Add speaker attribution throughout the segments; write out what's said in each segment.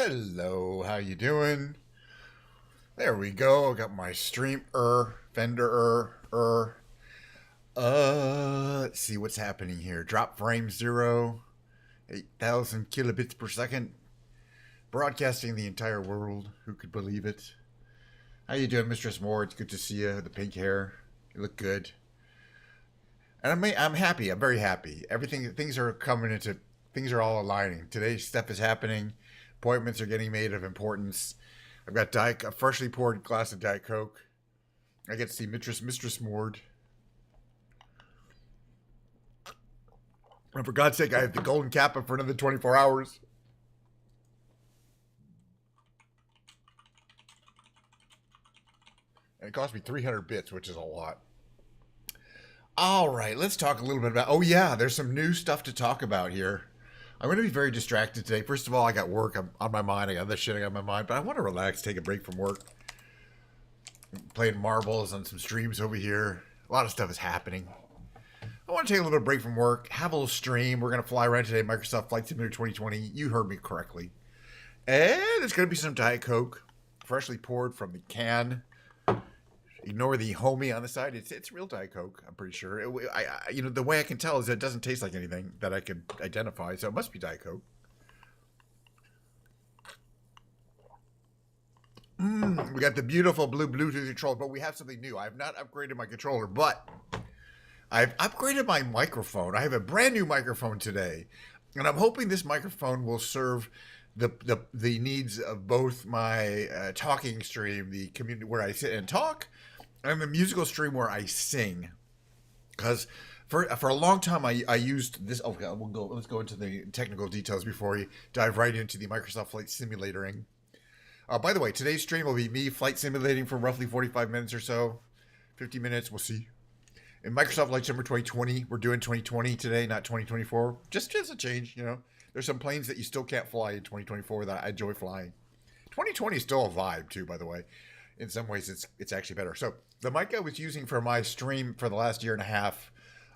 Speaker 1: Hello, how you doing? There we go. I got my stream Fender. Let's see what's happening here. Drop frame 0, 8,000 kilobits per second. Broadcasting the entire world. Who could believe it? How you doing, MistressMord? It's good to see you. The pink hair. You look good. And I'm happy. I'm very happy. Things are coming into, things are all aligning. Today's stuff is happening. Appointments are getting made of importance. I've got a freshly poured glass of Diet Coke. I get to see MistressMord. And for God's sake, I have the golden kappa for another 24 hours. And it cost me 300 bits, which is a lot. All right, let's talk a little bit about... Oh, yeah, there's some new stuff to talk about here. I'm going to be very distracted today. First of all, I got work on my mind. I got other shit on my mind. But I want to relax, take a break from work. I'm playing marbles on some streams over here. A lot of stuff is happening. I want to take a little bit of break from work, have a little stream. We're going to fly around today, Microsoft Flight Simulator 2020. You heard me correctly. And there's going to be some Diet Coke, freshly poured from the can. Ignore the homie on the side. It's real Diet Coke, I'm pretty sure. The way I can tell is that it doesn't taste like anything that I could identify, so it must be Diet Coke. We got the beautiful blue Bluetooth controller, but we have something new. I have not upgraded my controller, but I've upgraded my microphone. I have a brand new microphone today, and I'm hoping this microphone will serve the needs of both my talking stream, the community where I sit and talk, and the musical stream where I sing. Because for a long time I used this. Okay, let's go into the technical details before we dive right into the Microsoft Flight Simulating. By the way, today's stream will be me flight simulating for roughly 45 minutes or so, 50 minutes. We'll see. In Microsoft Flight Simulator 2020, we're doing 2020 today, not 2024. Just a change, you know. There's some planes that you still can't fly in 2024 that I enjoy flying. 2020 is still a vibe too, by the way. In some ways, it's actually better. So the mic I was using for my stream for the last year and a half,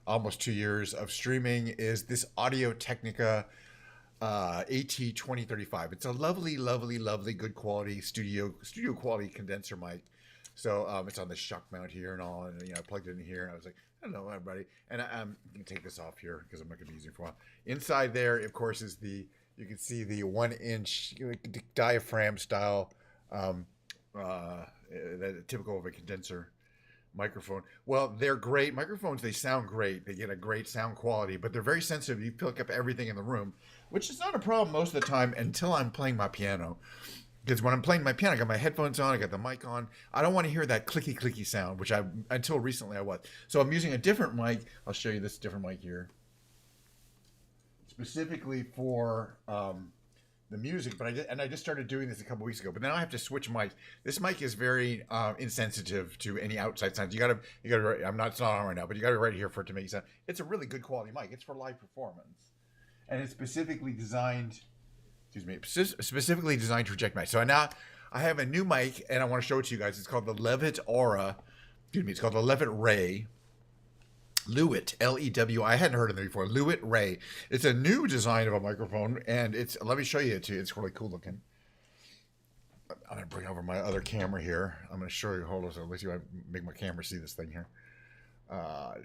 Speaker 1: almost 2 years of streaming, is this Audio Technica AT2035. It's a lovely, lovely, lovely, good quality studio quality condenser mic. So it's on the shock mount here and all, and I plugged it in here, and I was like, hello, everybody. And I'm going to take this off here because I'm not going to be using it for a while. Inside there, of course, is you can see the 1-inch diaphragm style, typical of a condenser microphone. Well, they're great. Microphones, they sound great. They get a great sound quality, but they're very sensitive. You pick up everything in the room, which is not a problem most of the time until I'm playing my piano. Because when I'm playing my piano, I got my headphones on, I got the mic on. I don't want to hear that clicky sound, which until recently I was. So I'm using a different mic. I'll show you this different mic here, specifically for the music. But I just started doing this a couple weeks ago. But now I have to switch mics. This mic is very insensitive to any outside sounds. You gotta. It's not on right now, but you gotta be right here for it to make sound. It's a really good quality mic. It's for live performance, and it's specifically designed. Specifically designed to reject mic. So now I have a new mic, and I want to show it to you guys. It's called the Lewitt It's called the Lewitt RAY. Lewitt, L-E-W. I hadn't heard of it before. Lewitt RAY. It's a new design of a microphone, and let me show you it too. It's really cool looking. I'm going to bring over my other camera here. I'm going to show you. Hold on. So let's see if I make my camera see this thing here. All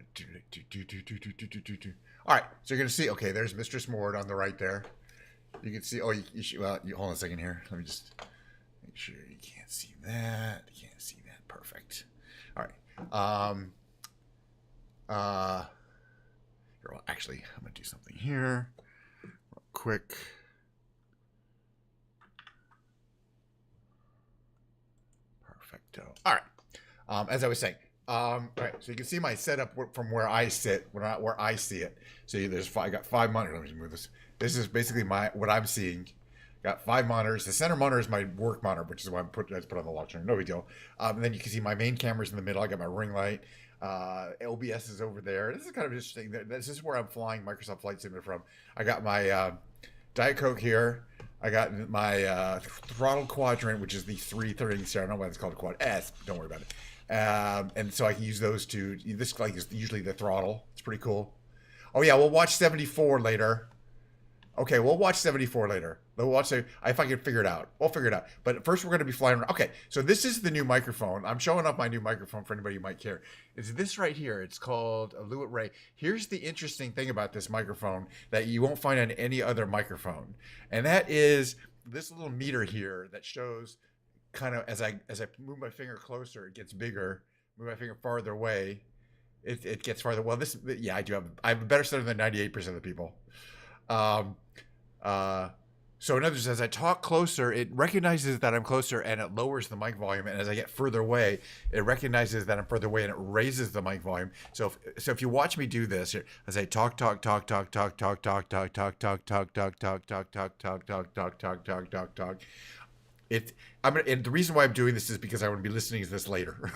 Speaker 1: right. So you're going to see. Okay, there's MistressMord on the right there. You can see, hold on a second here. Let me just make sure you can't see that. You can't see that. Perfect. All right. Actually, I'm going to do something here real quick. Perfecto. All right. As I was saying, all right. So you can see my setup from where I sit, where I see it. So I got 5 monitors. Let me just move this. This is basically what I'm seeing. Got 5 monitors. The center monitor is my work monitor, which is why I put on the lock screen. No big deal. And then you can see my main camera's in the middle. I got my ring light. OBS is over there. This is kind of interesting. This is where I'm flying Microsoft Flight Simulator from. I got my Diet Coke here. I got my throttle quadrant, which is the 3 things here. I don't know why it's called a quad S. Don't worry about it. And so I can use those to. This is usually the throttle. It's pretty cool. Oh yeah, we'll watch 74 later. Okay, we'll watch 74 later. We'll watch it if I can figure it out. We'll figure it out. But first, we're going to be flying around. Okay, so this is the new microphone. I'm showing off my new microphone for anybody who might care. It's this right here. It's called a Lewitt RAY. Here's the interesting thing about this microphone that you won't find on any other microphone, and that is this little meter here that shows kind of as I move my finger closer, it gets bigger. Move my finger farther away, it gets farther. Well, this yeah, I have a better stutter than 98% of the people. Um, so in other words, as I talk closer, it recognizes that I'm closer and it lowers the mic volume. And as I get further away, it recognizes that I'm further away and it raises the mic volume. So if you watch me do this, as I talk, and the reason why I'm doing this is because I want to be listening to this later.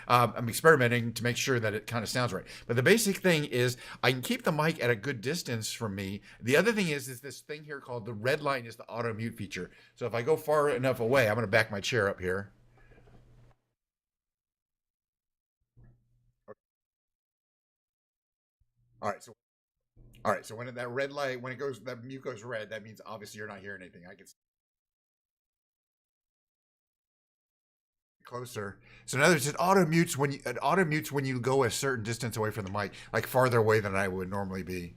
Speaker 1: I'm experimenting to make sure that it kind of sounds right. But the basic thing is I can keep the mic at a good distance from me. The other thing is this thing here called the red line is the auto mute feature. So if I go far enough away, I'm going to back my chair up here. All right. So when that red light, when it goes, that mute goes red, that means obviously you're not hearing anything. I can closer. So in other words, it auto mutes when you go a certain distance away from the mic, like farther away than I would normally be.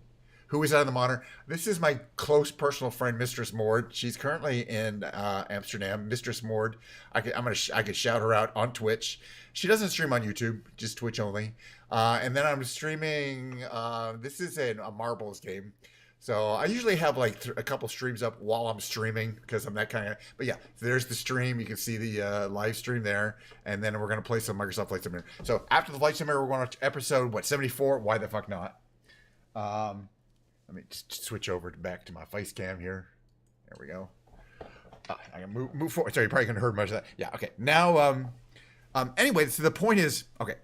Speaker 1: Who is out of the monitor? This is my close personal friend, MistressMord. She's currently in Amsterdam. MistressMord. I could shout her out on Twitch. She doesn't stream on YouTube, just Twitch only. And then I'm streaming. This is a marbles game. So I usually have like a couple streams up while I'm streaming because I'm that kind of. But yeah, there's the stream. You can see the live stream there, and then we're gonna play some Microsoft Flight Simulator. So after the Flight Simulator, we're going to episode 74. Why the fuck not? Let me just switch over back to my face cam here. There we go. I can move forward. Sorry, you probably couldn't heard much of that. Yeah. Okay. Now, anyway, so the point is, okay.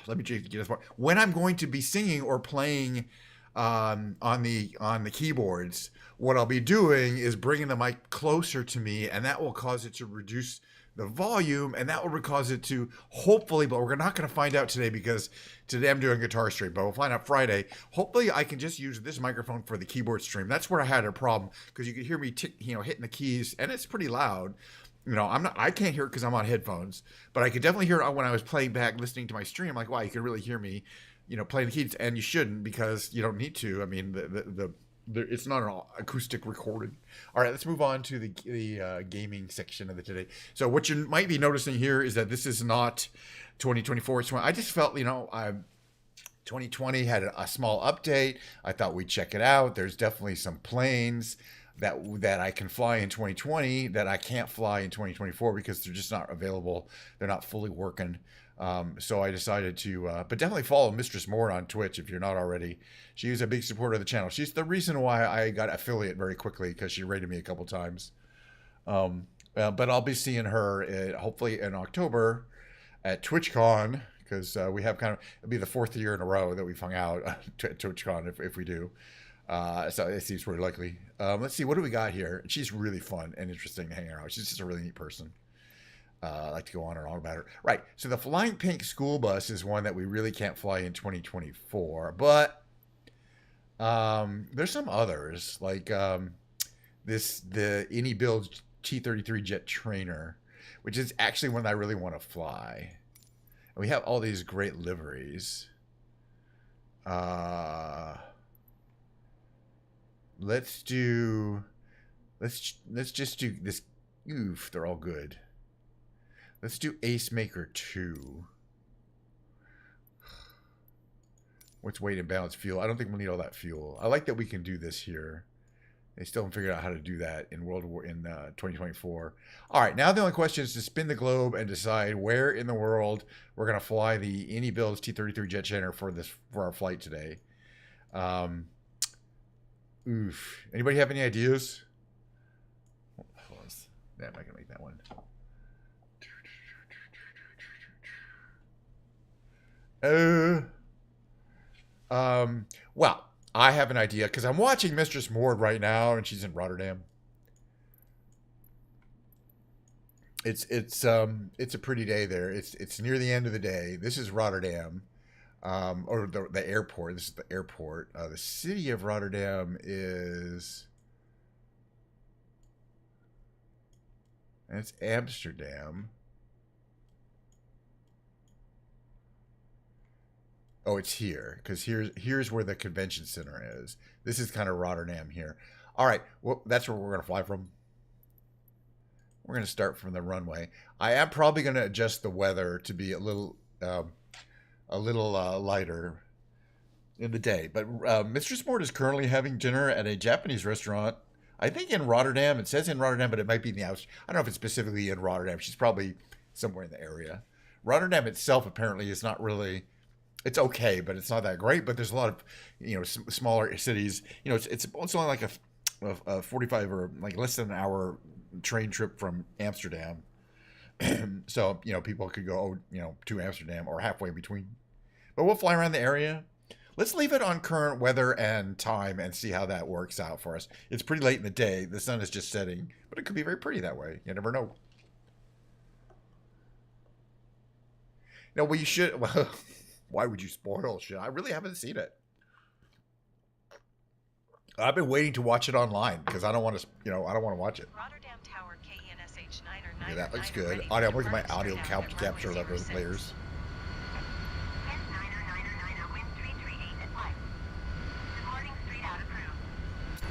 Speaker 1: Let me get this part. When I'm going to be singing or playing on the keyboards, what I'll be doing is bringing the mic closer to me, and that will cause it to reduce the volume, and that will cause it to hopefully, but we're not going to find out today because today I'm doing guitar stream, but we'll find out Friday. Hopefully I can just use this microphone for the keyboard stream. That's where I had a problem because you could hear me hitting the keys, and it's pretty loud. I can't hear it because I'm on headphones, but I could definitely hear it when I was playing back, listening to my stream. I'm like, wow, you can really hear me, playing the keys, and you shouldn't because you don't need to. I mean, it's not an acoustic recording. All right, let's move on to the gaming section of the today. So what you might be noticing here is that this is not 2024. I just felt, 2020 had a small update. I thought we'd check it out. There's definitely some planes that I can fly in 2020 that I can't fly in 2024 because they're just not available. They're not fully working. So I decided to, but definitely follow MistressMord on Twitch if you're not already. She is a big supporter of the channel. She's the reason why I got affiliate very quickly because she rated me a couple times. But I'll be seeing her hopefully in October at TwitchCon because we have it'll be the 4th year in a row that we've hung out at TwitchCon if we do. So it seems pretty likely. Let's see, what do we got here? She's really fun and interesting to hang around. She's just a really neat person. I like to go on and on about her. Right. So the Flying Pink School Bus is one that we really can't fly in 2024. But there's some others like the AnyBuild T-33 Jet Trainer, which is actually one that I really want to fly. And we have all these great liveries. Let's just do this. Oof, they're all good. Let's do Ace Maker 2. What's weight and balance fuel? I don't think we'll need all that fuel. I like that we can do this here. They still haven't figured out how to do that in 2024. All right, now the only question is to spin the globe and decide where in the world we're going to fly the AnyBuild T-33 Jet Trainer for our flight today. Oof. Anybody have any ideas? Yeah, I'm not gonna make that one. Well, I have an idea because I'm watching MistressMord right now, and she's in Rotterdam. It's a pretty day there. It's near the end of the day. This is Rotterdam. or the airport. This is the airport. The city of Rotterdam is, and it's Amsterdam. Oh, it's here, because here's where the convention center is. This is kind of Rotterdam here. All right, well, that's where we're going to fly from. We're going to start from the runway. I am probably going to adjust the weather to be a little lighter in the day. But MistressMord is currently having dinner at a Japanese restaurant. I think in Rotterdam. It says in Rotterdam, but it might be in the outs. I don't know if it's specifically in Rotterdam. She's probably somewhere in the area. Rotterdam itself apparently is not really. It's okay, but it's not that great. But there's a lot of, smaller cities. It's only like a 45 or like less than an hour train trip from Amsterdam. So, people could go, to Amsterdam or halfway between. But we'll fly around the area. Let's leave it on current weather and time and see how that works out for us. It's pretty late in the day. The sun is just setting, but it could be very pretty that way. You never know. No, well, you should. Well, why would you spoil shit? I really haven't seen it. I've been waiting to watch it online because I don't want to, I don't want to watch it.
Speaker 2: Rotterdam Tower KNSH 9 or 9.
Speaker 1: Yeah, that looks good. Audio, I'm looking at my audio capture level layers.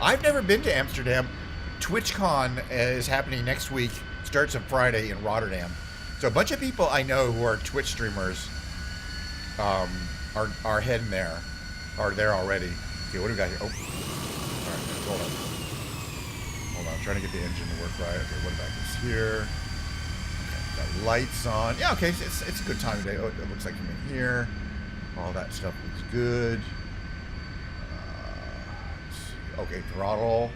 Speaker 1: I've never been to Amsterdam. TwitchCon is happening next week. Starts on Friday in Rotterdam. So a bunch of people I know who are Twitch streamers are heading there. Are there already. Okay, what do we got here? Oh. Hold on. I'm trying to get the engine to work right. Okay, what about this here? Okay, got lights on. Yeah, okay, it's a good time of day. Oh, it looks like I'm in here. All that stuff looks good. Okay, throttle.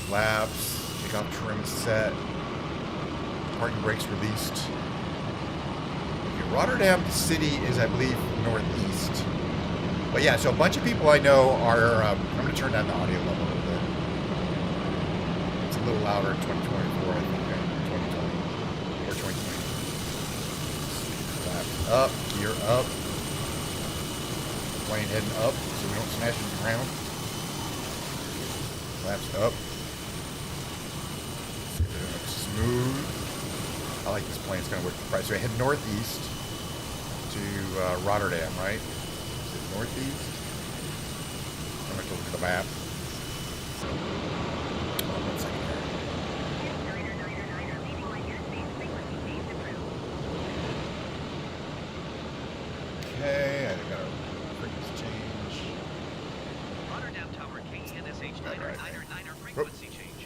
Speaker 1: Flaps. Take off trim set. Parking brakes released. Okay, Rotterdam City is, I believe, northeast. But yeah, so a bunch of people I know are, I'm going to turn down the audio level a little bit. It's a little louder in 2024, I think, or 2020, or 2020. Flaps up, gear up. Plane heading up so we don't smash into the ground. Flaps up. See if it looks smooth. I like this plane, it's going to work the price. So we head northeast to Rotterdam, right? Northeast. I'm going to look at the map. Hold on 1 second here. Okay, I gotta frequency change.
Speaker 3: Rotterdam Tower KNSH 9er frequency change.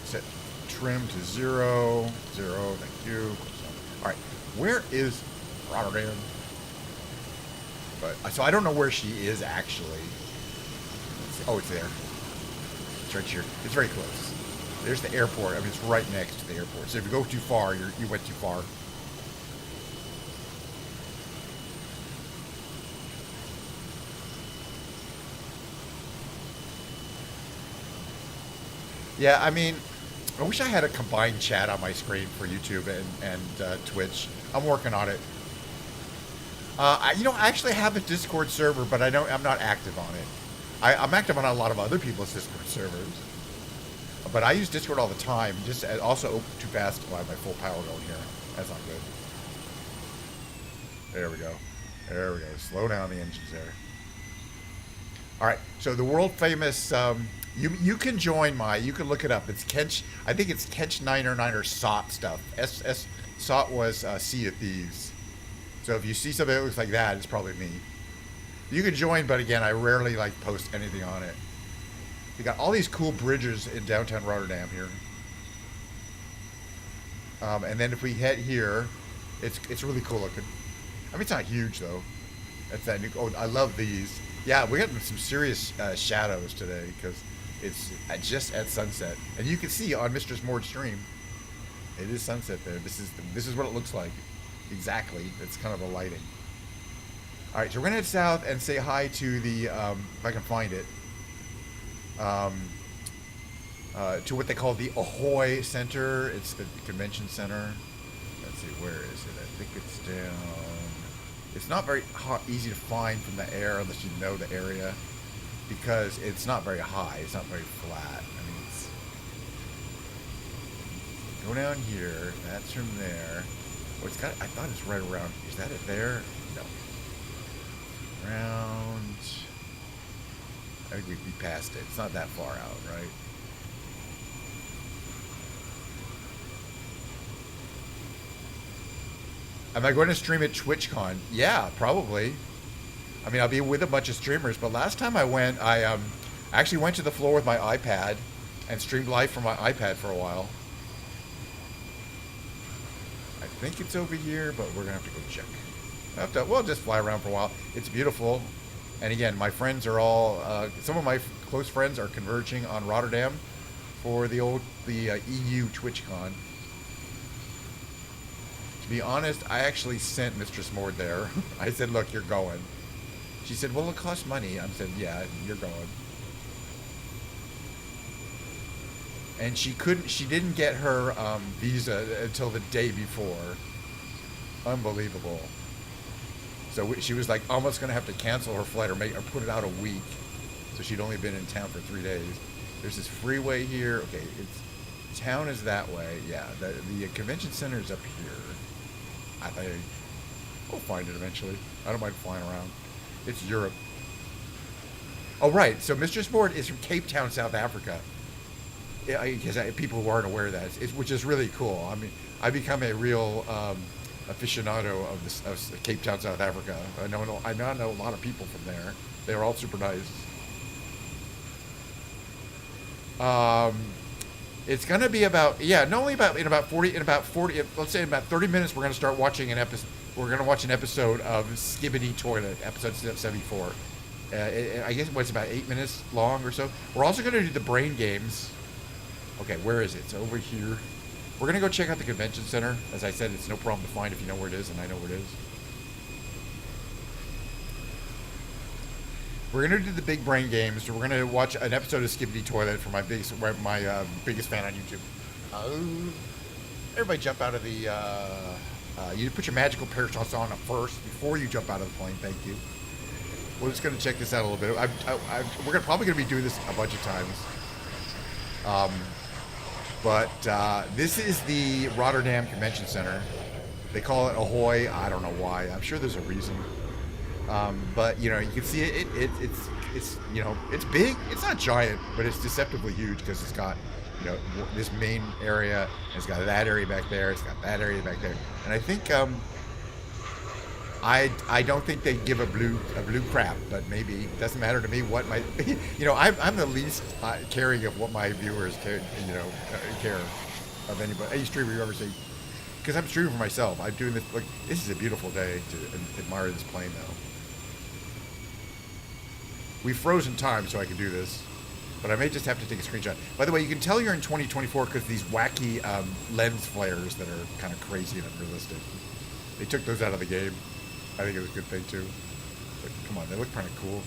Speaker 1: Set trim to 0. Thank you. Alright, where is Rotterdam? But so I don't know where she is actually. Oh, it's there. It's right here. It's very close. There's the airport. I mean, it's right next to the airport. So if you go too far, you went too far. Yeah, I mean, I wish I had a combined chat on my screen for YouTube and Twitch. I'm working on it. I actually have a Discord server, but I'm not active on it. I'm active on a lot of other people's Discord servers. But I use Discord all the time. Just also too fast. Oh, I have my full power going here. That's not good. There we go. There we go. Slow down the engines there. All right. So the world famous. You can join you can look it up. It's Kench. I think it's Kench 9er SOT stuff. SOT was Sea of Thieves. So if you see something that looks like that, it's probably me. You can join, but again, I rarely post anything on it. You got all these cool bridges in downtown Rotterdam here. And then if we head here, it's really cool looking. I mean, it's not huge though. That's that new. Oh, I love these. Yeah, we got some serious shadows today because it's just at sunset, and you can see on MistressMord's stream, it is sunset there. This is what it looks like. Exactly. It's kind of the lighting. All right, so we're gonna head south and say hi to the, if I can find it, to what they call the Ahoy Center. It's the convention center. Let's see, where is it? I think it's down. It's not very easy to find from the air unless you know the area, because it's not very high. It's not very flat. I mean, it's go down here. That's from there. Oh, it's got. I thought it's right around. Is that it there? No. Around. I think we'd be past it. It's not that far out, right? Am I going to stream at TwitchCon? Yeah, probably. I mean, I'll be with a bunch of streamers, but last time I went, I actually went to the floor with my iPad and streamed live from my iPad for a while. I think it's over here, but we're going to have to go check. We'll just fly around for a while. It's beautiful. And again, my friends are all, some of my close friends are converging on Rotterdam for the EU TwitchCon. To be honest, I actually sent MistressMord there. I said, look, you're going. She said, well, it costs money. I said, yeah, you're going. And she didn't get her visa until the day before. Unbelievable. So she was like almost going to have to cancel her flight or put it out a week. So she'd only been in town for 3 days. There's this freeway here. Okay, town is that way. Yeah, the convention center is up here. I think we'll find it eventually. I don't mind flying around. It's Europe. Oh, right. So MistressMord is from Cape Town, South Africa. Because people who aren't aware of that, which is really cool. I mean, I become a real aficionado of Cape Town, South Africa. I know a lot of people from there. They're all super nice. It's going to be about, let's say in about 30 minutes, we're going to start watching an episode. We're going to watch an episode of Skibidi Toilet, episode 74. I guess it's about 8 minutes long or so. We're also going to do the brain games. Okay, where is it? It's over here. We're going to go check out the convention center. As I said, it's no problem to find if you know where it is, and I know where it is. We're going to do the big brain games. So we're going to watch an episode of Skibidi Toilet for my biggest fan on YouTube. Everybody jump out of the... you put your magical parachutes on first before you jump out of the plane. Thank you. We're just going to check this out a little bit. We're probably going to be doing this a bunch of times. But this is the Rotterdam Convention Center. They call it Ahoy. I don't know why. I'm sure there's a reason. But you can see it's big. It's not giant, but it's deceptively huge because it's got this main area. And it's got that area back there. It's got that area back there. And I think I don't think they give a blue crap, but maybe it doesn't matter to me what my I'm the least caring of what my viewers care of anybody, any streamer you ever see, because I'm streaming for myself. I'm doing this. Like, this is a beautiful day to admire this plane though. We've frozen time so I can do this, but I may just have to take a screenshot. By the way, you can tell you're in 2024 because these wacky lens flares that are kind of crazy and unrealistic. They took those out of the game. I think it was a good thing too. But come on, they look kind of cool.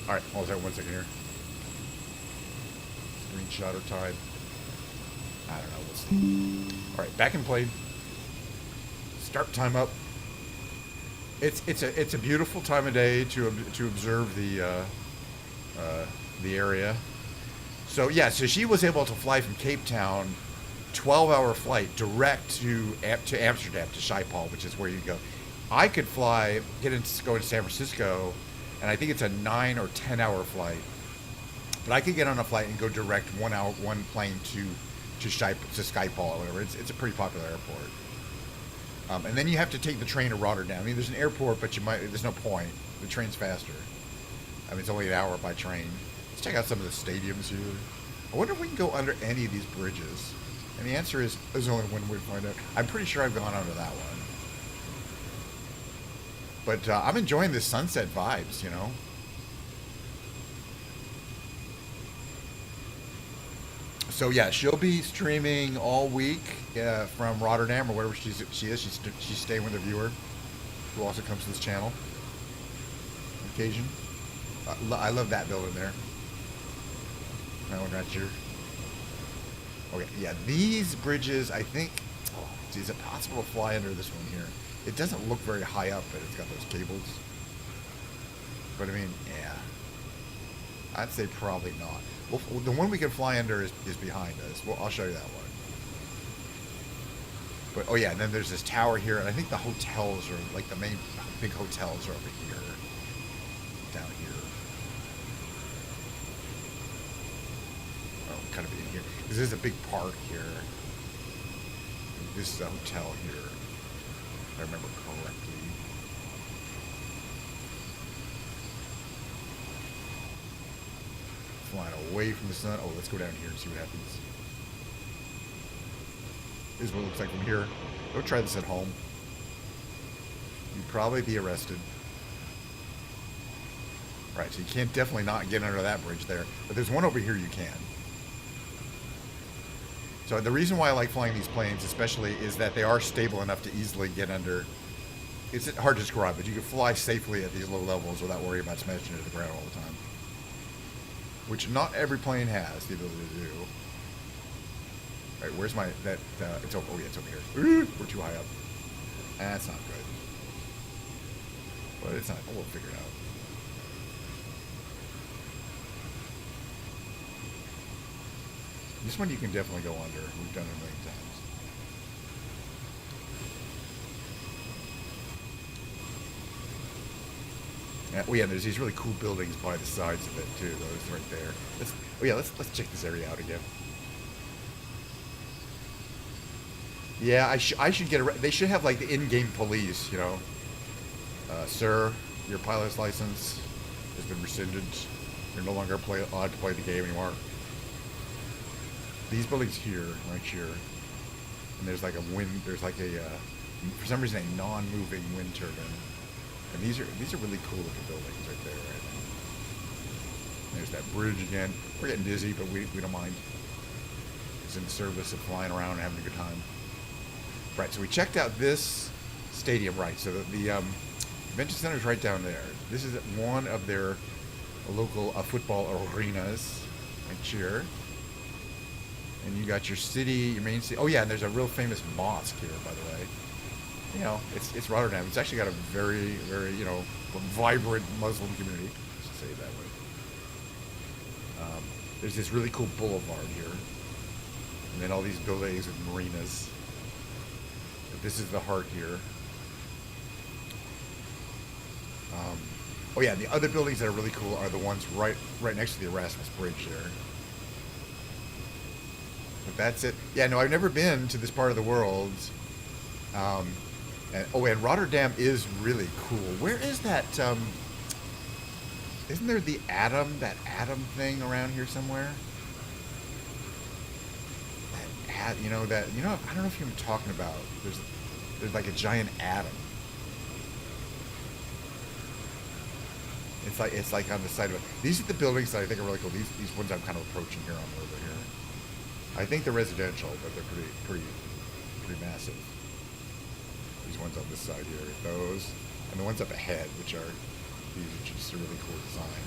Speaker 1: All right, hold on 1 second here. Screenshotter time. I don't know. We'll see. All right, back in plane. Start time up. It's a beautiful time of day to observe the area. So so she was able to fly from Cape Town, 12-hour flight direct to Amsterdam, to Schiphol, which is where you go. I could go into San Francisco, and I think it's a 9 or 10-hour flight. But I could get on a flight and go direct one plane to Schiphol or whatever. It's a pretty popular airport. And then you have to take the train to Rotterdam. I mean, there's an airport, but there's no point. The train's faster. I mean, it's only an hour by train. Let's check out some of the stadiums here. I wonder if we can go under any of these bridges. And the answer is, there's only one way to find out. I'm pretty sure I've gone under that one. But I'm enjoying the sunset vibes, So yeah, she'll be streaming all week from Rotterdam or wherever she is. She's staying with a viewer who also comes to this channel on occasion. I love that building there. That one right here. Okay, yeah, these bridges, I think... Oh, is it possible to fly under this one here? It doesn't look very high up, but it's got those cables. But I mean, yeah. I'd say probably not. Well, the one we can fly under is behind us. Well, I'll show you that one. But, oh yeah, and then there's this tower here, and I think the hotels are, like the main big hotels are over here. Down here. Oh, kind of in here. Because there's a big park here. This is a hotel here, if I remember correctly. Flying away from the sun. Oh, let's go down here and see what happens. This is what it looks like from here. Don't try this at home. You'd probably be arrested. Right, so you can't definitely not get under that bridge there. But there's one over here you can. So the reason why I like flying these planes especially is that they are stable enough to easily get under. It's hard to describe, but you can fly safely at these low levels without worrying about smashing into the ground all the time. Which not every plane has the ability to do. Right, where's my, it's over, oh yeah, it's over here. We're too high up. That's not good. But it's not, we'll figure it out. This one you can definitely go under. We've done it a million times. Oh yeah, there's these really cool buildings by the sides of it too. Those right there. Let's check this area out again. Yeah, I should get a. They should have like the in-game police, you know. Sir, your pilot's license has been rescinded. You're no longer allowed to play the game anymore. These buildings here, right here, and there's like a wind. There's like a, for some reason, a non-moving wind turbine. And these are really cool looking buildings right there. Right? There's that bridge again. We're getting dizzy, but we don't mind. It's in the service of flying around and having a good time. Right, so we checked out this stadium, right? So the convention center is right down there. This is one of their local football arenas, right here. And you got your city, your main city. Oh yeah, and there's a real famous mosque here, by the way. You know, it's Rotterdam. It's actually got a very, very, you know, vibrant Muslim community. I should say it that way. There's this really cool boulevard here, and then all these buildings with marinas. But this is the heart here. Oh yeah, and the other buildings that are really cool are the ones right next to the Erasmus Bridge there. But that's it. Yeah, no, I've never been to this part of the world. And Rotterdam is really cool. Where is that? Isn't there that atom thing around here somewhere? I don't know if you know what I'm talking about. There's like a giant atom. It's like on the side of it. These are the buildings that I think are really cool. These ones I'm kind of approaching here on the river here. I think they're residential, but they're pretty massive. These ones on this side here, those, and the ones up ahead, these are just a really cool design.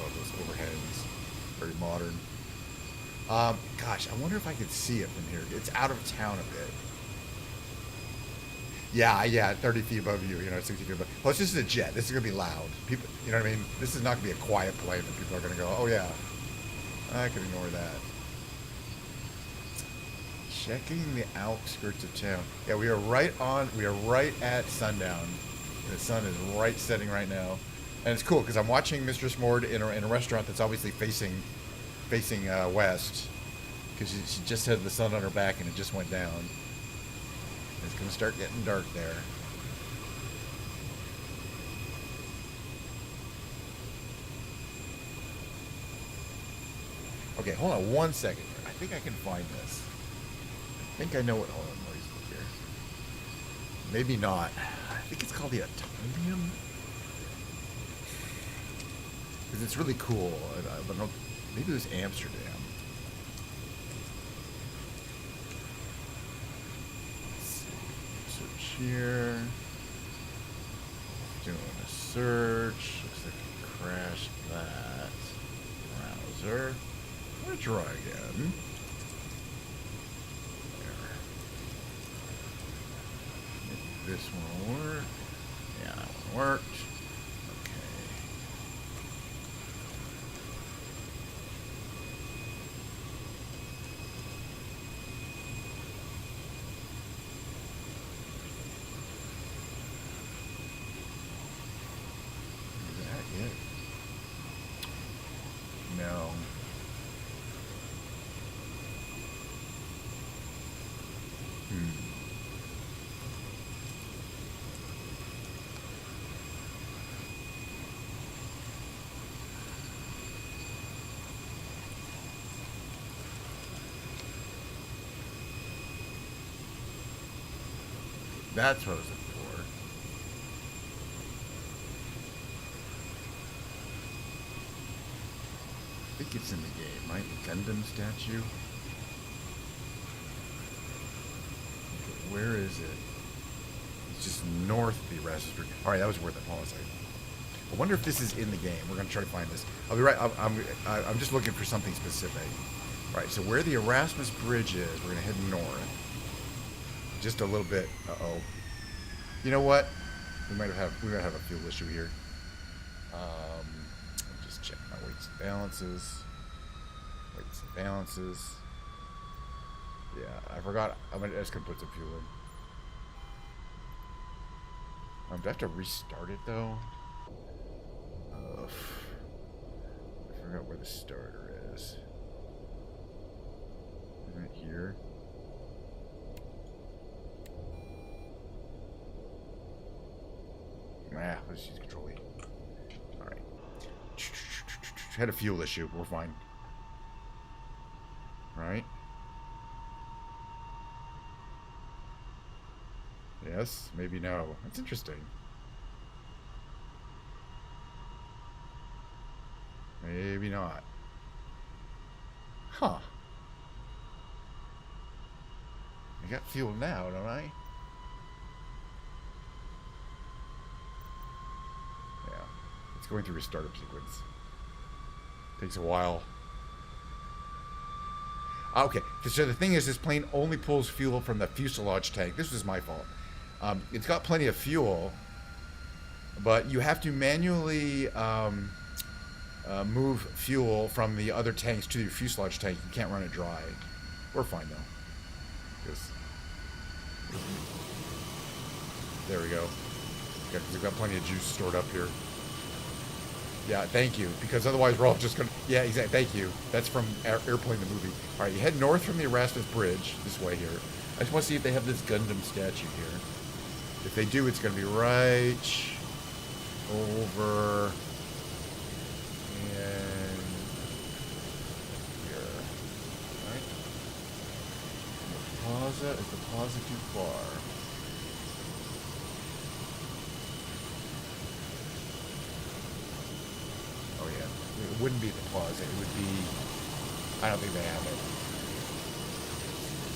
Speaker 1: Love those overheads, very modern. Gosh, I wonder if I could see it from here. It's out of town a bit. Yeah, 30 feet above you, 60 feet above. Plus, this is a jet. This is gonna be loud. People, you know what I mean? This is not gonna be a quiet plane, and people are gonna go, oh yeah, I can ignore that. Checking the outskirts of town. Yeah, we are right at sundown. The sun is right setting right now, and it's cool because I'm watching MistressMord in a restaurant that's obviously facing west, because she just had the sun on her back and it just went down. It's gonna start getting dark there. Okay, hold on one second here. I think I can find this. I think I know what. Hold on, let me look here. Maybe not. I think it's called the Atomium. Because it's really cool. I don't know. Maybe it was Amsterdam. Let's see. Search here. Doing a search. Looks like it crashed that browser. try again. There. Maybe this one will work. Yeah, that one worked. Okay. Is that it? No. That's what I was looking for. I think it's in the game, right? The Gundam statue. Okay, where is it? It's just north of the Erasmus Bridge. All right, that was worth a pause. I wonder if this is in the game. We're going to try to find this. I'll be right. I'm just looking for something specific. All right, so where the Erasmus Bridge is, we're going to head north. Just a little bit. Uh-oh. You know what? We might have a fuel issue here. I'll just check my weights and balances. Weights and balances. Yeah, I forgot. I'm just gonna put some fuel in. Do I have to restart it though? I forgot where the starter is. Isn't it here? Let's use control E. Alright. Had a fuel issue. We're fine. Right? Yes? Maybe no. That's interesting. Maybe not. Huh. I got fuel now, don't I? Going through a startup sequence. Takes a while. Okay, so the thing is, this plane only pulls fuel from the fuselage tank. This was my fault. It's got plenty of fuel, but you have to manually move fuel from the other tanks to your fuselage tank. You can't run it dry. We're fine though. There we go. Yeah, 'cause we've got plenty of juice stored up here. Yeah, thank you. Because otherwise we're all just going to... Yeah, exactly. Thank you. That's from Airplane the movie. All right, you head north from the Erasmus Bridge, this way here. I just want to see if they have this Gundam statue here. If they do, it's going to be right over... And... here. Right? The plaza... Is the plaza too far? It wouldn't be the plaza. It would be... I don't think they have it.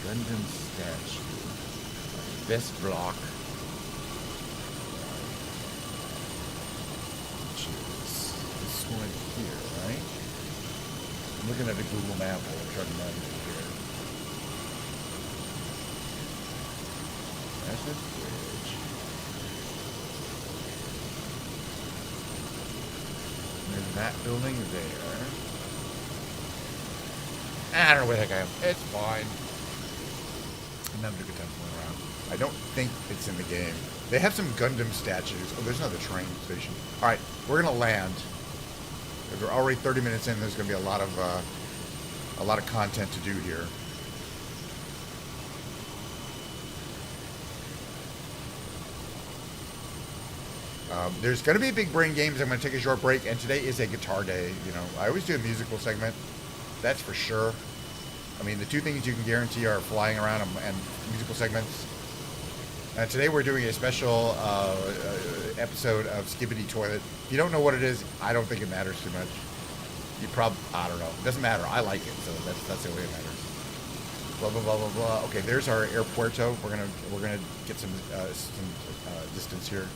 Speaker 1: Gundam statue. Best block. Which is this one here, right? I'm looking at a Google map while I'm trying to find it here. That's the bridge. There's that building there. I don't know where the heck I am. It's fine. I'm having a good time flying around. I don't think it's in the game. They have some Gundam statues. Oh, there's another train station. Alright, we're gonna land. We're already 30 minutes in, there's gonna be a lot of content to do here. There's going to be big brain games. I'm going to take a short break, and today is a guitar day. You know, I always do a musical segment. That's for sure. I mean, the two things you can guarantee are flying around and musical segments. And today we're doing a special episode of Skibidi Toilet. If you don't know what it is, I don't think it matters too much. You I don't know. It doesn't matter. I like it, so that's the way it matters. Blah blah blah blah blah. Okay, there's our airpuerto. We're gonna get some distance here.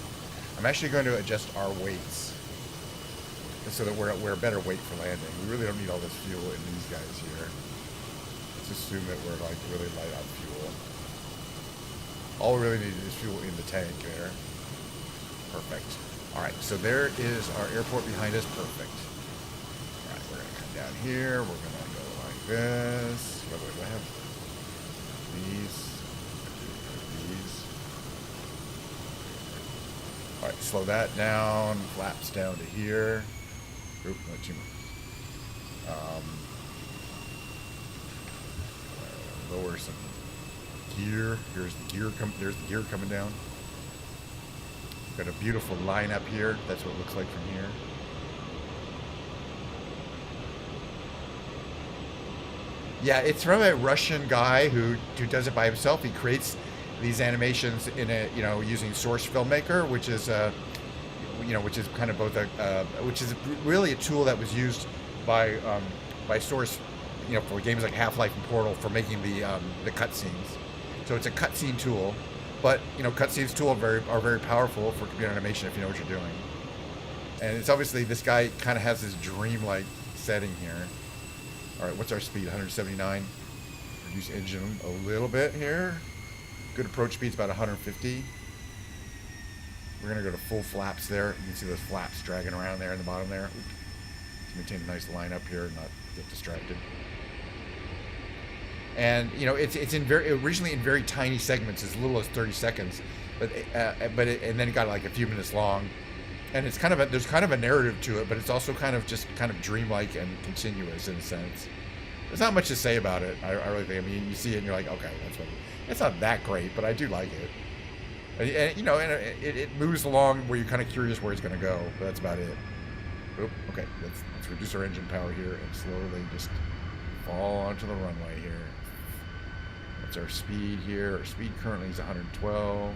Speaker 1: I'm actually going to adjust our weights. so that we're a better weight for landing. We really don't need all this fuel in these guys here. Let's assume that we're like really light on fuel. All we really need is fuel in the tank there. Perfect. All right, so there is our airport behind us. Perfect. All right, we're gonna come down here. We're gonna go like this. By the way, do I have these? All right, slow that down. Flaps down to here. Oop, not too much. Lower some gear. There's the gear coming down. Got a beautiful line up here. That's what it looks like from here. Yeah, it's from a Russian guy who does it by himself. He creates these animations in a using Source Filmmaker, which is which is kind of both which is really a tool that was used by Source, for games like Half-Life and Portal for making the cutscenes. So it's a cutscene tool. But cutscenes are very powerful for computer animation if you know what you're doing. And it's obviously this guy kind of has this dreamlike setting here. All right, what's our speed? 179. Reduce engine a little bit here. Good approach speed's about 150. We're gonna go to full flaps there. You can see those flaps dragging around there in the bottom there. To maintain a nice line up here and not get distracted. And it's originally in very tiny segments, as little as 30 seconds, and then it got like a few minutes long, and it's there's kind of a narrative to it, but it's also kind of dreamlike and continuous in a sense. There's not much to say about it. I really think. I mean, you see it and you're like, okay, it's not that great, but I do like it. And it moves along where you're kind of curious where it's going to go, but that's about it. Oop, okay, let's reduce our engine power here and slowly just fall onto the runway here. What's our speed here? Our speed currently is 112.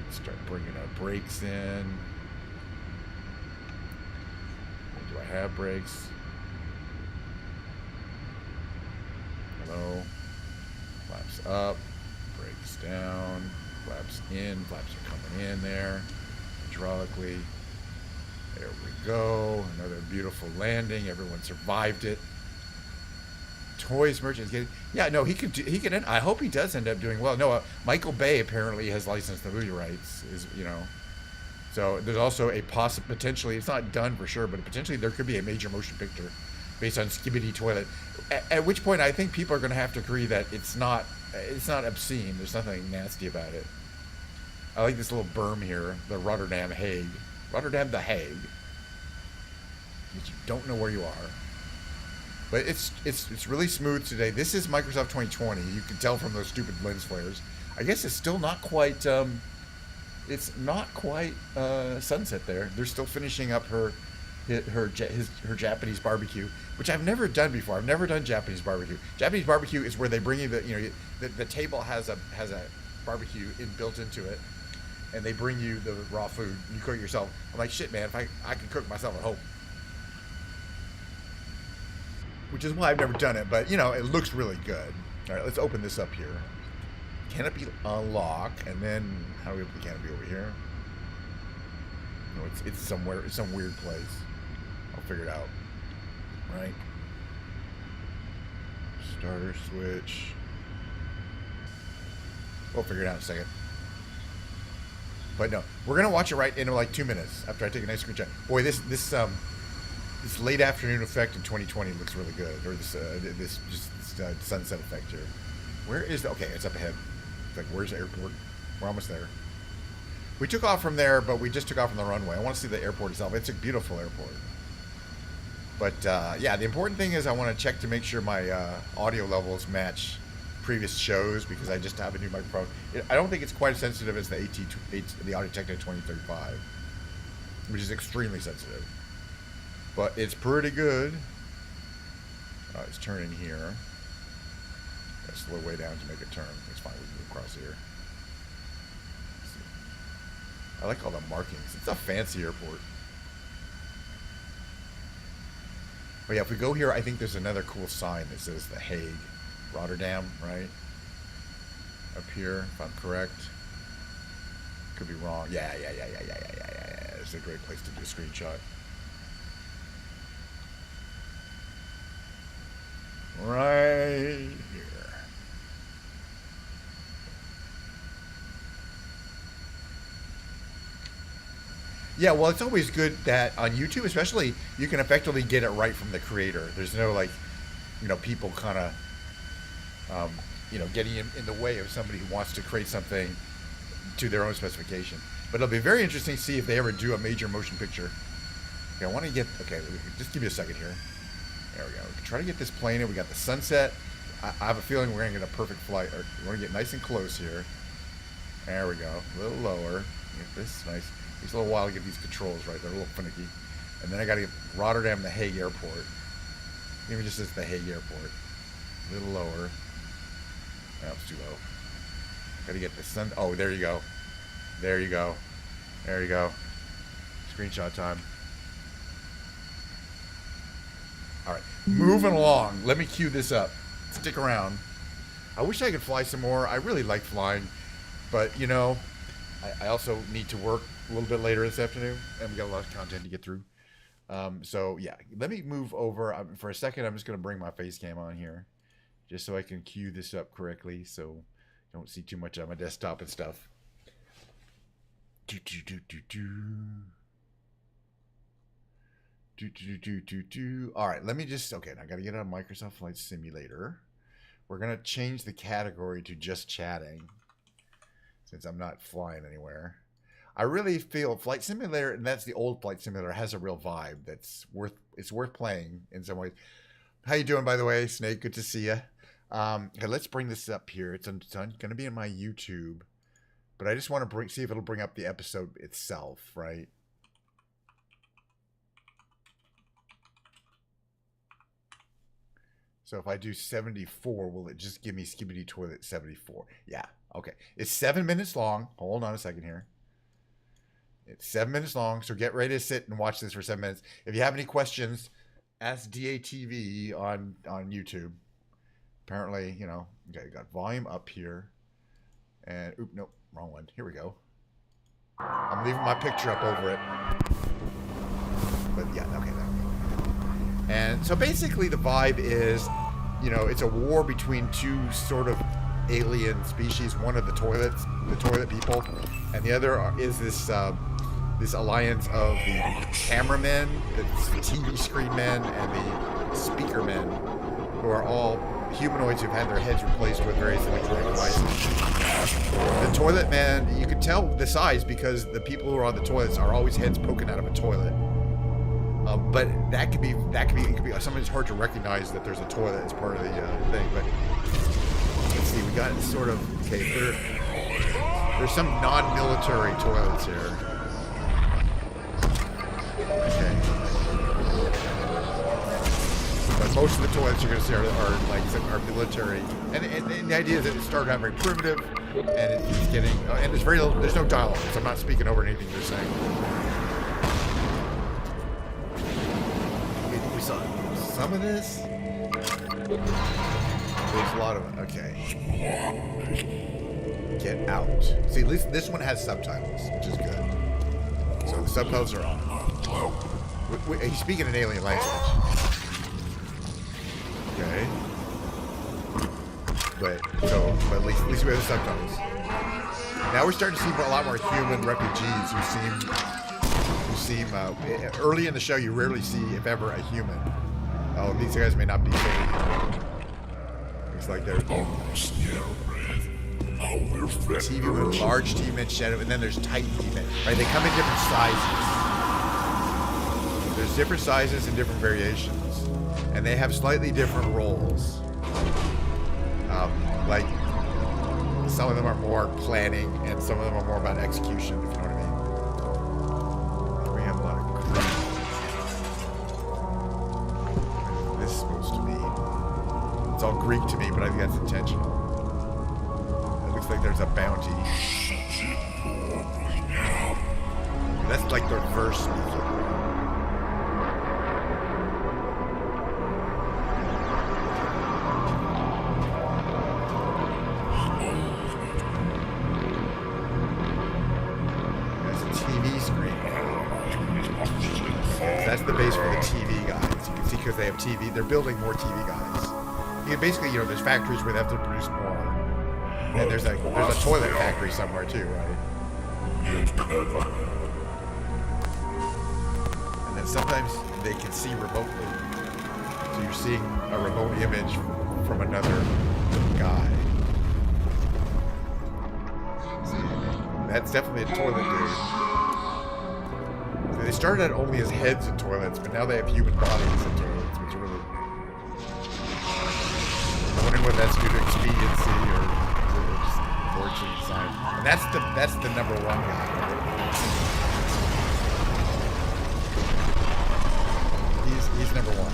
Speaker 1: Let's start bringing our brakes in. Do I have brakes? Hello. Flaps up, brakes down, flaps in. Flaps are coming in there hydraulically. There we go. Another beautiful landing. Everyone survived it. Toys merchant is getting. Yeah, no, he could. I hope he does end up doing well. No, Michael Bay apparently has licensed the movie rights. So there's also a potentially. It's not done for sure, but potentially there could be a major motion picture based on Skibidi Toilet. At which point, I think people are going to have to agree that it's not obscene. There's nothing nasty about it. I like this little berm here, the Rotterdam Hague. Rotterdam the Hague. But you don't know where you are. But it's really smooth today. This is Microsoft 2020. You can tell from those stupid lens flares. I guess it's still not quite. It's not quite sunset there. They're still finishing up her Japanese barbecue, which I've never done before. I've never done Japanese barbecue. Japanese barbecue is where they bring you the table has a barbecue built into it, and they bring you the raw food. And you cook it yourself. I'm like, shit, man. If I can cook myself at home. Which is why I've never done it, but it looks really good. All right, let's open this up here. Canopy unlock, and then how do we open the canopy over here? No, it's somewhere. It's some weird place. I'll figure it out. Right. Starter switch. We'll figure it out in a second. But no, we're gonna watch it right in like 2 minutes after I take a nice screenshot. Boy, this late afternoon effect in 2020 looks really good, or this sunset effect here. Where is okay? It's up ahead. It's like, where's the airport? We're almost there. We took off from there, but we just took off from the runway. I want to see the airport itself. It's a beautiful airport. But yeah, the important thing is I want to check to make sure my audio levels match previous shows, because I just have a new microphone. I don't think it's quite as sensitive as the the Audio Technica 2035, which is extremely sensitive. But it's pretty good. Let's turn in here. Gotta slow way down to make a turn. It's fine. We can move across here. I like all the markings. It's a fancy airport. But yeah, if we go here, I think there's another cool sign that says The Hague, Rotterdam, right? Up here, if I'm correct. Could be wrong. Yeah. It's a great place to do a screenshot. Right here. Yeah, well, it's always good that on YouTube, especially, you can effectively get it right from the creator. There's no, like, people kind of, getting in the way of somebody who wants to create something to their own specification. But it'll be very interesting to see if they ever do a major motion picture. Okay, I want to get, okay, just give me a second here. There we go. We can try to get this plane in. We got the sunset. I have a feeling we're going to get a perfect flight. Or we want to get nice and close here. There we go. A little lower. Get this nice. It takes a little while to get these controls right. They're a little finicky. And then I got to get Rotterdam, the Hague Airport. Even just as the Hague Airport. A little lower. That was too low. Got to get the sun. Oh, there you go. There you go. There you go. Screenshot time. All right, moving along. Let me cue this up. Stick around. I wish I could fly some more. I really like flying, but I also need to work a little bit later this afternoon, and we got a lot of content to get through. So yeah, let me move over for a second. I'm just gonna bring my face cam on here, just so I can cue this up correctly, so don't see too much on my desktop and stuff. All right, let me just, okay, now I got to get on Microsoft Flight Simulator. We're going to change the category to just chatting, since I'm not flying anywhere. I really feel Flight Simulator, and that's the old Flight Simulator, has a real vibe that's worth playing in some ways. How you doing, by the way, Snake? Good to see you. Okay, let's bring this up here. It's going to be in my YouTube, but I just want to see if it'll bring up the episode itself, right? So if I do 74, will it just give me Skibidi Toilet 74? Yeah, okay. It's 7 minutes long. Hold on a second here. It's 7 minutes long, so get ready to sit and watch this for 7 minutes. If you have any questions, ask DATV on YouTube. Apparently, okay, got volume up here. And, oop, nope, wrong one. Here we go. I'm leaving my picture up over it. But yeah, okay, there we go. And so basically the vibe is, it's a war between two sort of alien species. One of the toilet people, and the other is this alliance of the cameramen, the TV screen men, and the speaker men, who are all humanoids who've had their heads replaced with various electronic devices. The toilet man, you can tell the size because the people who are on the toilets are always heads poking out of a toilet. But it could be sometimes it's hard to recognize that there's a toilet as part of the thing. But let's see, we got sort of, okay, there's some non-military toilets here. Okay. But most of the toilets you're going to see are military. And the idea is that it started out very primitive, and it's getting, and there's no dialogue, so I'm not speaking over anything they're saying. We saw some of this. There's a lot of it. Okay. Get out. See, at least this one has subtitles, which is good. So the subtitles are on. He's speaking an alien language. Okay. But at least we have the subtitles. Now we're starting to see a lot more human refugees who seem early in the show. You rarely see, if ever, a human. Oh, these guys may not be so human. Looks like they're TV with large TV men, shadow, and then there's tiny TV men. Right? They come in different sizes. There's different sizes and different variations, and they have slightly different roles. Like some of them are more planning, and some of them are more about execution. If you know what I mean. We have a lot of Greek. What is this supposed to be? It's all Greek to me, but I think that's intentional. It looks like there's a bounty. That's like the verse music. That's a TV screen. That's the base for the TV guys. You can see because they have TV. They're building more TV guys. basically, there's factories where they have to produce more, and there's a toilet factory somewhere too, right? And then sometimes they can see remotely, so you're seeing a remote image from another guy. See, that's definitely a toilet dude. So they started out only as heads in toilets, but now they have human bodies in toilets, which are really. I'm wondering whether that's due to expediency or just fortune sign. And that's the number one guy. He's number one.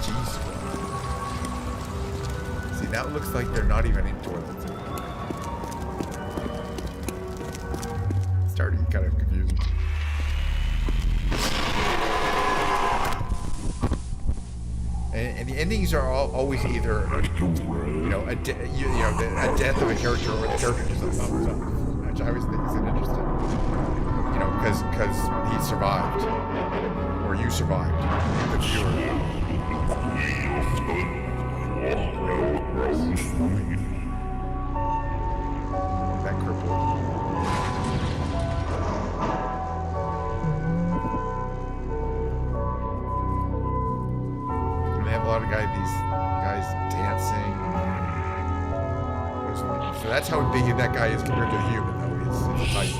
Speaker 1: Jeez. See, now it looks like they're not even in toilets anymore. It's starting to get kind of confusing. And the endings are always either, a death of a character or the character just a thumbs up, which I always think is interesting. Because he survived, or you survived, the viewer. That crippled. A lot of these guys dancing. So that's how big that guy is compared to a human, though. It's tight.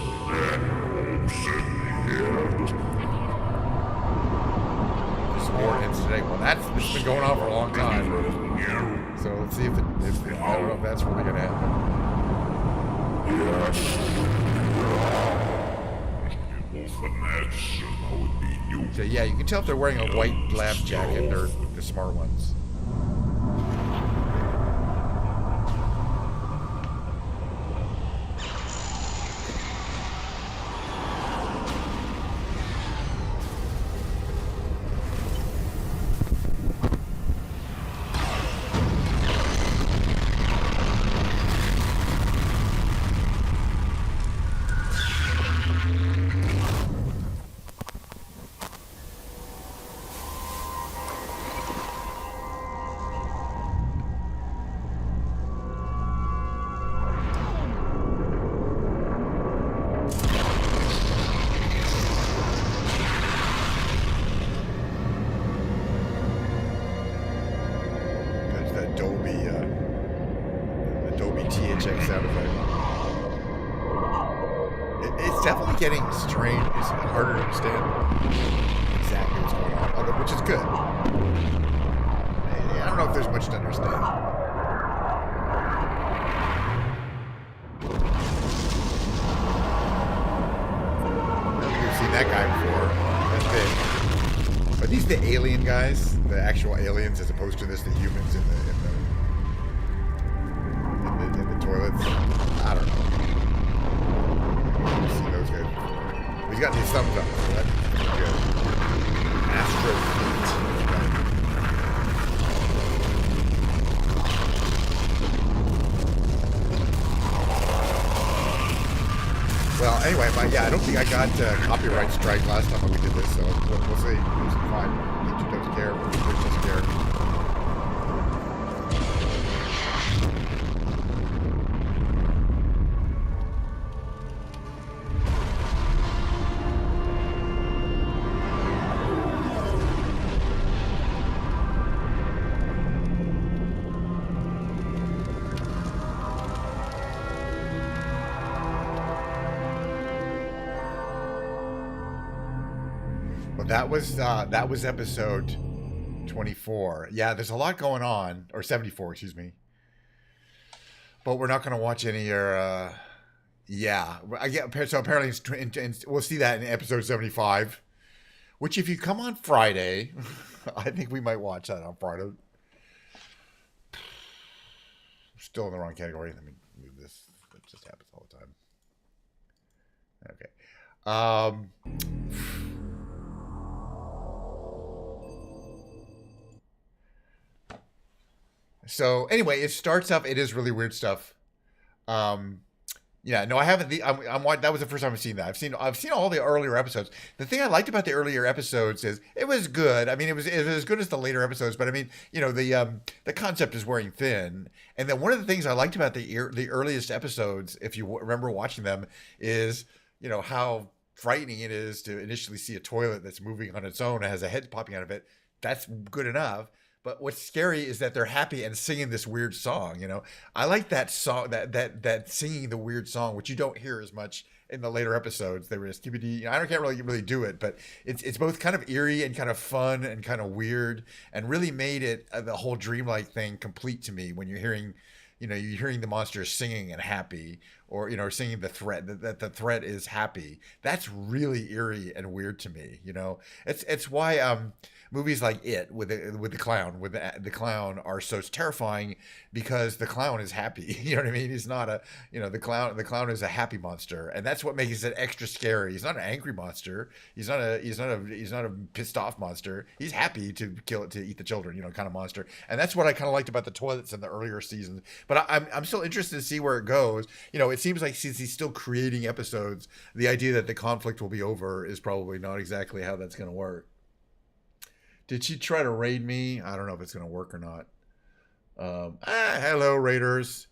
Speaker 1: There's more hits today. Well, this has been going on for a long time. So let's see if I don't know if that's really going to happen. So yeah, you can tell if they're wearing a white lab jacket. They're the smart ones. Getting strange. It's harder to understand exactly what's going on, which is good. I don't know if there's much to understand. We've seen that guy before. That's big. Are these the alien guys? The actual aliens, as opposed to the humans in the toilets? I don't know. See those guys. He's got these thumbs up, so that's good. Astro Fleet. Well, anyway, I don't think I got copyright strike last time when we did this, so we'll see. It's fine. YouTube doesn't care. Twitch doesn't care. That was episode 24. Yeah, there's a lot going on, or 74, excuse me. But we're not going to watch any. Yeah, so apparently we'll see that in episode 75. Which, if you come on Friday, I think we might watch that on Friday. Still in the wrong category. Let me move this. It just happens all the time. Okay. So anyway, it starts off. It is really weird stuff. Yeah, no, I haven't. That was the first time I've seen that. I've seen all the earlier episodes. The thing I liked about the earlier episodes is it was good. I mean, it was as good as the later episodes. But I mean, the concept is wearing thin. And then one of the things I liked about the earliest episodes, if you remember watching them, is how frightening it is to initially see a toilet that's moving on its own and has a head popping out of it. That's good enough. But what's scary is that they're happy and singing this weird song. I like that song, that singing the weird song, which you don't hear as much in the later episodes. They were Skibidi. I can't really do it, but it's both kind of eerie and kind of fun and kind of weird, and really made it the whole dreamlike thing complete to me when you're hearing. You're hearing the monster singing and happy, or singing the threat that the threat is happy. That's really eerie and weird to me. It's why movies like It with the clown are so terrifying, because the clown is happy. You know what I mean? He's not the clown is a happy monster, and that's what makes it extra scary. He's not an angry monster. He's not a pissed off monster. He's happy to eat the children, kind of monster. And that's what I kind of liked about the toilets in the earlier seasons. But I'm still interested to see where it goes. It seems like since he's still creating episodes, the idea that the conflict will be over is probably not exactly how that's going to work. Did she try to raid me? I don't know if it's going to work or not. Hello, raiders.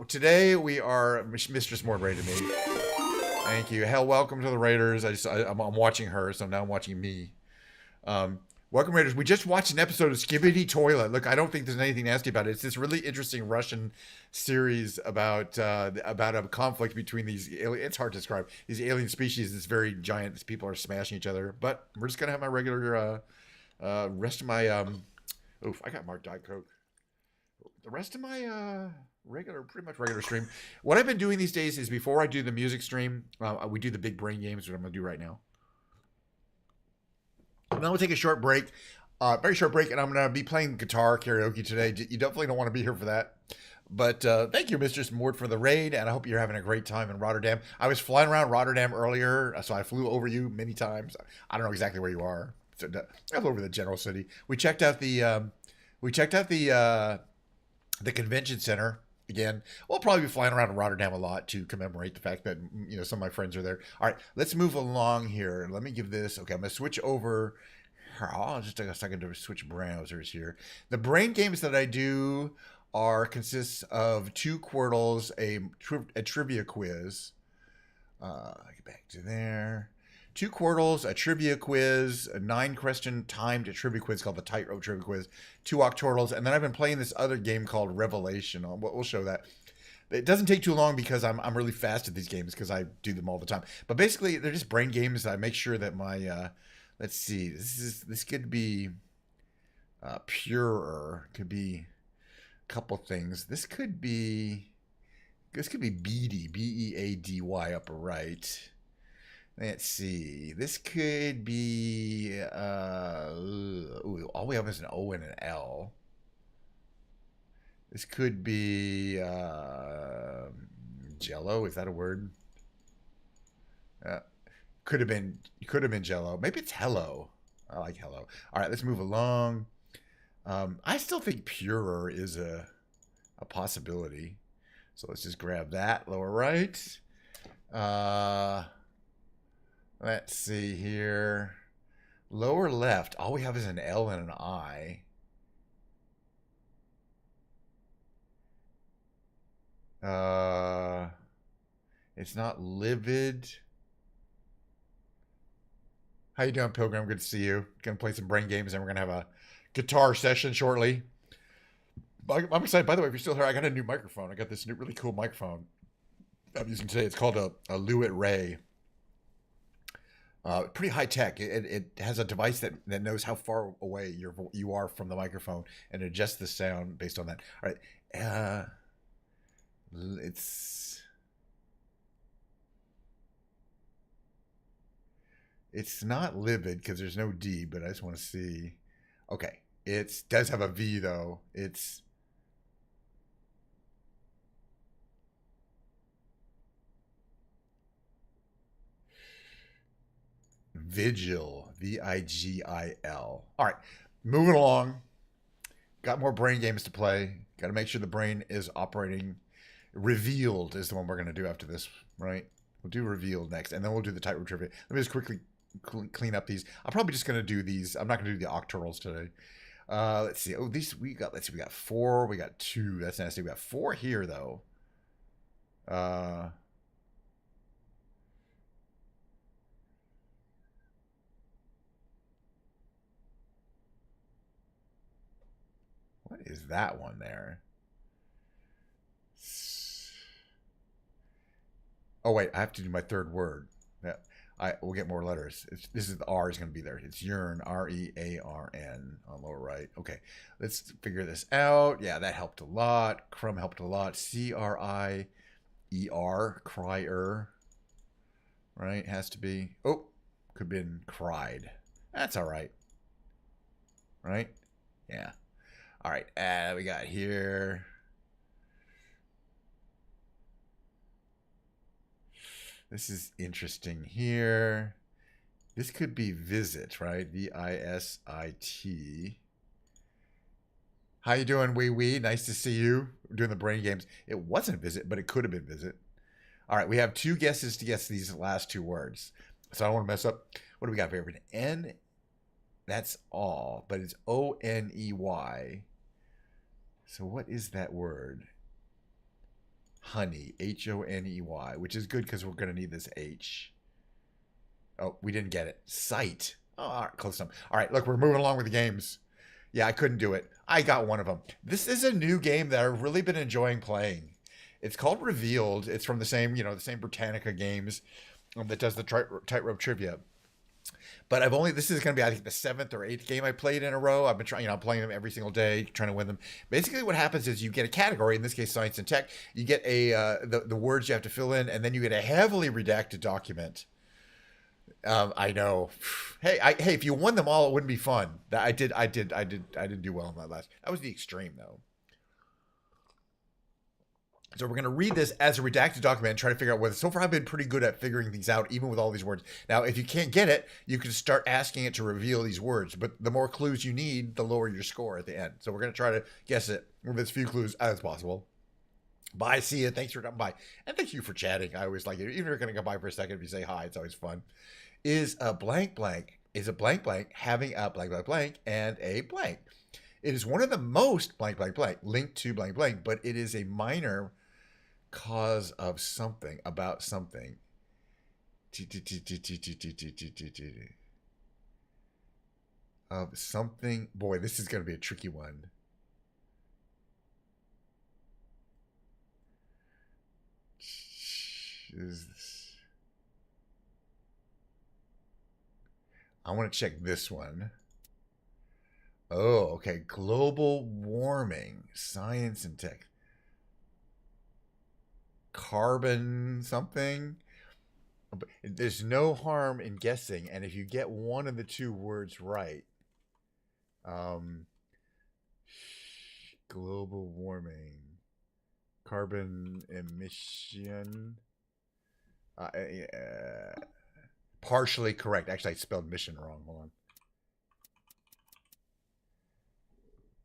Speaker 1: Today we are MistressMord raided me. Thank you. Hell, welcome to the raiders. I'm watching her, so now I'm watching me. Welcome, raiders. We just watched an episode of Skibidi Toilet. Look, I don't think there's anything nasty about it. It's this really interesting Russian series about a conflict between these it's hard to describe, these alien species. It's very giant. These people are smashing each other. But we're just gonna have my regular rest of my I got marked Diet Coke. The rest of my pretty much regular stream. What I've been doing these days is, before I do the music stream, we do the big brain games, which I'm gonna do right now. And then we'll take a short break, very short break, and I'm going to be playing guitar karaoke today. You definitely don't want to be here for that. But thank you, MistressMord, for the raid, and I hope you're having a great time in Rotterdam. I was flying around Rotterdam earlier, so I flew over you many times. I don't know exactly where you are. I flew over the general city. We checked out the convention center. Again, we'll probably be flying around Rotterdam a lot to commemorate the fact that some of my friends are there. All right, let's move along here. Let me give this. Okay, I'm gonna switch over. I'll just take a second to switch browsers here. The brain games that I do consists of 2 Quirtles, a trivia quiz. Get back to there. 2 Quirtles, a trivia quiz, a 9-question timed trivia quiz called the Tightrope Trivia Quiz, 2 Octortles, and then I've been playing this other game called Revelation. We'll show that. It doesn't take too long because I'm really fast at these games because I do them all the time. But basically, they're just brain games. I make sure that my let's see, this could be purer. Could be a couple things. This could be beady, B-E-A-D-Y, upper right. Let's see. This could be all we have is an O and an L. This could be Jello. Is that a word? Could have been Jello. Maybe it's hello. I like hello. All right, let's move along. I still think purer is a possibility. So let's just grab that lower right. Let's see here. Lower left. All we have is an L and an I. It's not livid. How you doing, Pilgrim? Good to see you. Gonna play some brain games, and we're gonna have a guitar session shortly. I'm excited. By the way, if you're still here, I got a new microphone. I got this new, really cool microphone I'm using today. It's called a Lewitt RAY. Pretty high tech. It has a device that knows how far away you are from the microphone and adjusts the sound based on that. All right. It's not livid because there's no D, but I just want to see. Okay. It does have a V though. It's Vigil, V-I-G-I-L. All right, moving along. Got more brain games to play. Got to make sure the brain is operating Revealed is the one we're going to do after this, right? We'll do revealed next, and then we'll do the tightrope trivia. Let me just quickly clean up these. I'm probably just going to do these. I'm not going to do the octorals today. Let's see. Oh, these we got. Let's see. We got 4. We got 2. That's nasty. We got 4 here though. What is that one there? Oh wait, I have to do my third word. Yeah, I will get more letters. This is the R is going to be there. It's yearn, R-E-A-R-N on lower right. Okay, let's figure this out. Yeah, that helped a lot. Crumb helped a lot. C-R-I-E-R, crier. Right, has to be. Oh, could have been cried. That's all right. Right? Yeah. All right, we got here. This is interesting here. This could be visit, right? V-I-S-I-T. How you doing, wee wee? Nice to see you. We're doing the brain games. It wasn't visit, but it could have been visit. All right, we have 2 guesses to guess these last 2 words. So I don't want to mess up. What do we got here? N, that's all, but it's O-N-E-Y. So what is that word? Honey, H-O-N-E-Y, which is good because we're going to need this H. Oh, we didn't get it. Sight. Oh, all right, close enough. All right, look, we're moving along with the games. Yeah, I couldn't do it. I got one of them. This is a new game that I've really been enjoying playing. It's called Revealed. It's from the same, the same Britannica games that does the tightrope trivia. But this is going to be, I think, the 7th or 8th game I played in a row. I've been trying, I'm playing them every single day, trying to win them. Basically, what happens is you get a category, in this case, science and tech. You get the words you have to fill in, and then you get a heavily redacted document. I know. Hey, if you won them all, it wouldn't be fun. I didn't do well in that last. That was the extreme, though. So we're going to read this as a redacted document and try to figure out whether, so far I've been pretty good at figuring things out, even with all these words. Now, if you can't get it, you can start asking it to reveal these words. But the more clues you need, the lower your score at the end. So we're going to try to guess it with as few clues as possible. Bye, see you. Thanks for coming by. And thank you for chatting. I always like it. Even if you're going to come by for a second, if you say hi, it's always fun. Is a blank blank having a blank blank blank and a blank? It is one of the most blank blank blank linked to blank blank, but it is a minor cause of something, about something. Of something. Boy, this is going to be a tricky one. Is this? I want to check this one. Oh, okay. Global warming, science and tech. Carbon something. There's no harm in guessing, and if you get one of the 2 words right, global warming, carbon emission, partially correct. Actually, I spelled mission wrong. Hold on.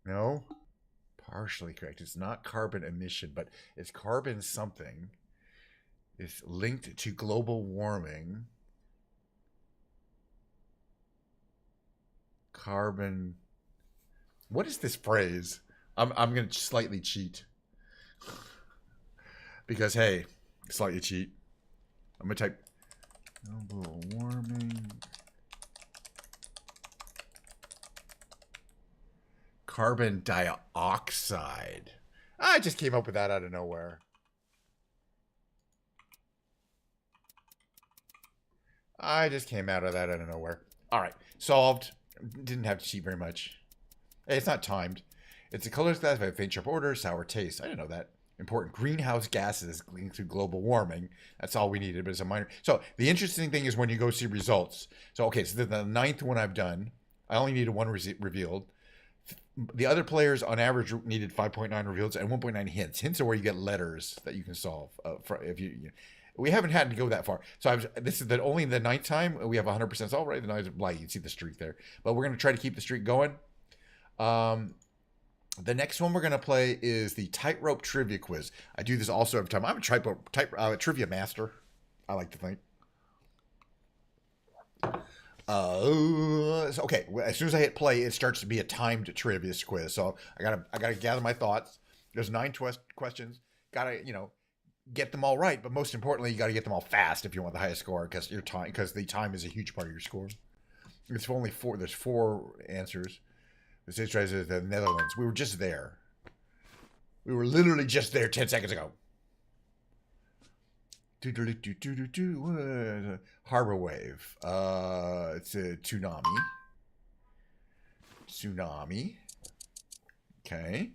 Speaker 1: No. Partially correct. It's not carbon emission, but it's carbon something. It's linked to global warming. Carbon. What is this phrase? I'm going to slightly cheat. Because, hey, slightly cheat. I'm going to type global warming. Carbon dioxide. I just came up with that out of nowhere. I just came out of that out of nowhere. All right, solved. Didn't have to cheat very much. Hey, it's not timed. It's a colors class by faint sharp order, sour taste. I didn't know that. Important greenhouse gases linked to global warming. That's all we needed, but it's a minor. So the interesting thing is when you go see results. So, okay, so the 9th one I've done. I only needed 1 revealed. The other players on average needed 5.9 reveals and 1.9 hints. Hints are where you get letters that you can solve. We haven't had to go that far. So this is only the 9th time we have 100% solve, right? The 9th, like you can see the streak there. But we're going to try to keep the streak going. The next one we're going to play is the tightrope trivia quiz. I do this also every time. I'm a trivia master, I like to think. Okay. As soon as I hit play, it starts to be a timed trivia quiz. So I gotta gather my thoughts. There's 9 questions. Gotta get them all right, but most importantly, you gotta get them all fast if you want the highest score because the time is a huge part of your score. It's only 4. There's 4 answers. The stage tries is the Netherlands. We were just there. We were literally just there 10 seconds ago. Harbor wave. It's a tsunami. Tsunami. Okay.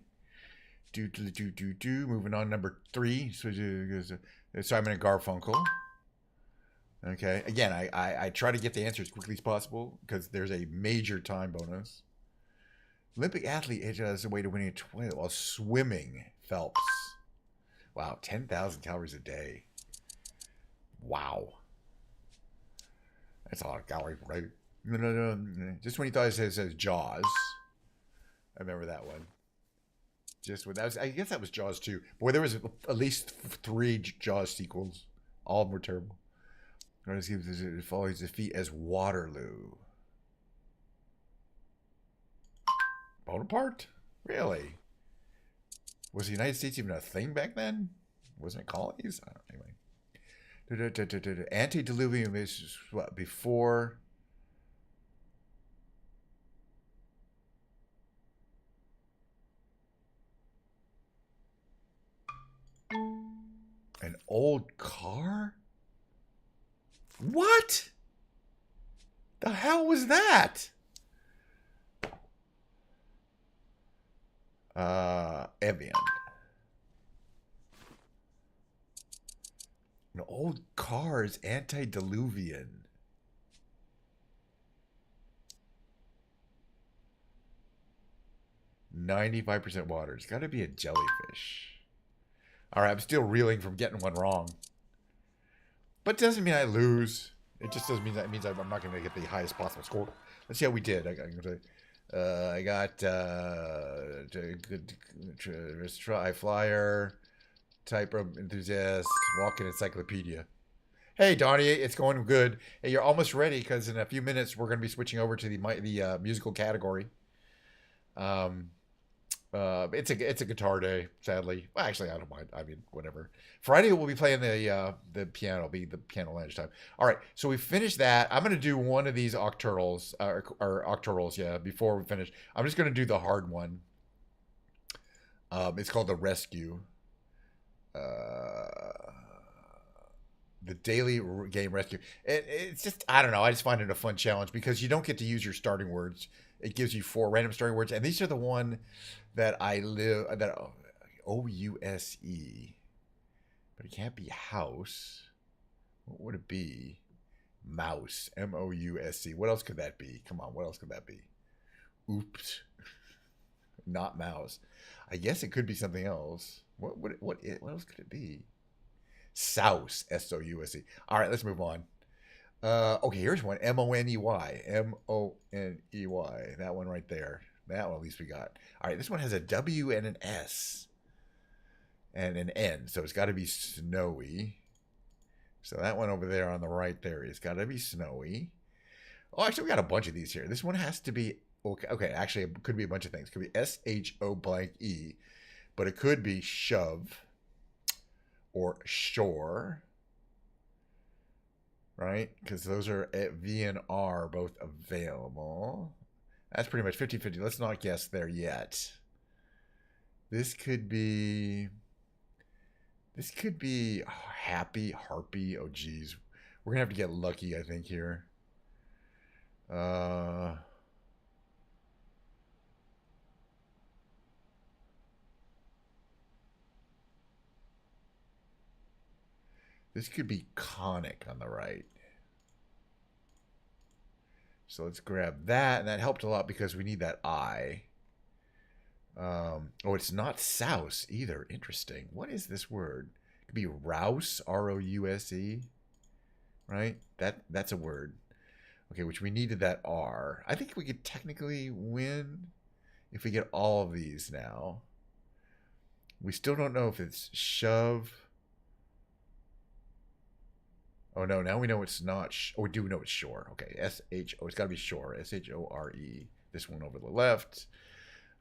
Speaker 1: Moving on, number 3. Simon and Garfunkel. Okay. Again, I try to get the answer as quickly as possible because there's a major time bonus. Olympic athlete has a way to winning a toilet while swimming. Phelps. Wow, 10,000 calories a day. Wow. That's a lot of calories, right? No. Just when you thought it says Jaws. I remember that one. I guess that was Jaws 2. Boy, there was at least 3 Jaws sequels. All of them were terrible. It follows defeat as Waterloo. Bonaparte? Really? Was the United States even a thing back then? Wasn't it colonies? I don't know. Anyway. Antediluvian is what? Before... An old car? What? The hell was that? Evian. An old car is antediluvian. %95 water. It's got to be a jellyfish. All right, I'm still reeling from getting one wrong. But it doesn't mean I lose. It just doesn't mean that. It means I'm not going to get the highest possible score. Let's see how we did. I got try flyer, tightrope enthusiast, walking encyclopedia. Hey Donnie, it's going good. Hey, you're almost ready because in a few minutes we're going to be switching over to the musical category. It's a guitar day, sadly. Well, actually, I don't mind. I mean, whatever. Friday we'll be playing the piano. It'll be the piano lunch time. All right, so we finished that. I'm gonna do one of these octorals or octorals, yeah. Before we finish, I'm just gonna do the hard one. It's called the rescue. The daily game rescue. It's just, I don't know. I just find it a fun challenge because you don't get to use your starting words. It gives you 4 random starting words, and these are the one that O-U-S-E, but it can't be house. What would it be? Mouse, M-O-U-S-E. What else could that be? Come on, what else could that be? Oops, not mouse. I guess it could be something else. What else could it be? Souse, S-O-U-S-E. All right, let's move on. Okay, here's one. M-O-N-E-Y. M-O-N-E-Y. That one right there. That one at least we got. All right, this one has a W and an S. And an N. So it's got to be snowy. So that one over there on the right there is got to be snowy. Oh, actually, we got a bunch of these here. This one has to be... Okay, actually, it could be a bunch of things. It could be S-H-O-blank-E. But it could be shove. Or shore. Right? Because those are V and R both available. That's pretty much 50-50. Let's not guess there yet. This could be happy, harpy. Oh, geez. We're going to have to get lucky, I think, here. This could be conic on the right. So let's grab that. And that helped a lot because we need that I. Oh, it's not souse either. Interesting. What is this word? It could be rouse, R-O-U-S-E. Right? That's a word. Okay, which we needed that R. I think we could technically win if we get all of these now. We still don't know if it's shove. Oh no, now we know it's not. Oh, we do know it's shore. Okay, S-H-O. It's got to be shore. S-H-O-R-E. This one over the left.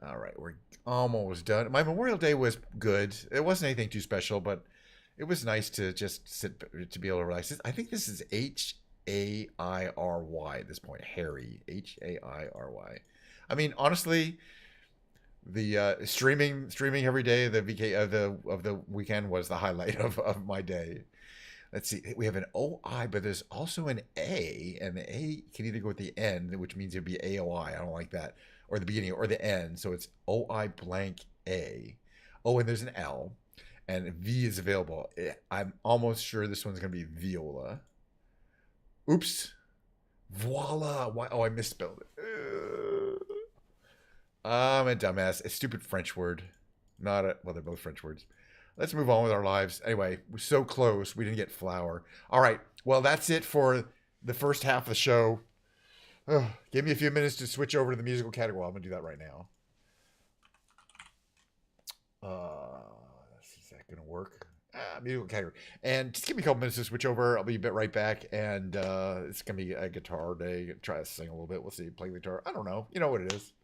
Speaker 1: All right, we're almost done. My Memorial Day was good. It wasn't anything too special, but it was nice to just sit, to be able to relax. I think this is H-A-I-R-Y at this point. Harry. H-A-I-R-Y. I mean, honestly, the streaming every day of the weekend was the highlight of my day. Let's see. We have an O-I, but there's also an A, and the A can either go at the end, which means it'd be A-O-I. I don't like that. Or the beginning, or the end. So it's O-I blank A. Oh, and there's an L. And V is available. I'm almost sure this one's going to be Viola. Oops. Voila. Why? Oh, I misspelled it. I'm a dumbass. A stupid French word. Well, they're both French words. Let's move on with our lives. Anyway, we're so close. We didn't get flour. All right. Well, that's it for the first half of the show. Give me a few minutes to switch over to the musical category. I'm going to do that right now. Is that going to work? Musical category. And just give me a couple minutes to switch over. I'll be right back. And it's going to be a guitar day. Try to sing a little bit. We'll see. Play the guitar. I don't know. You know what it is.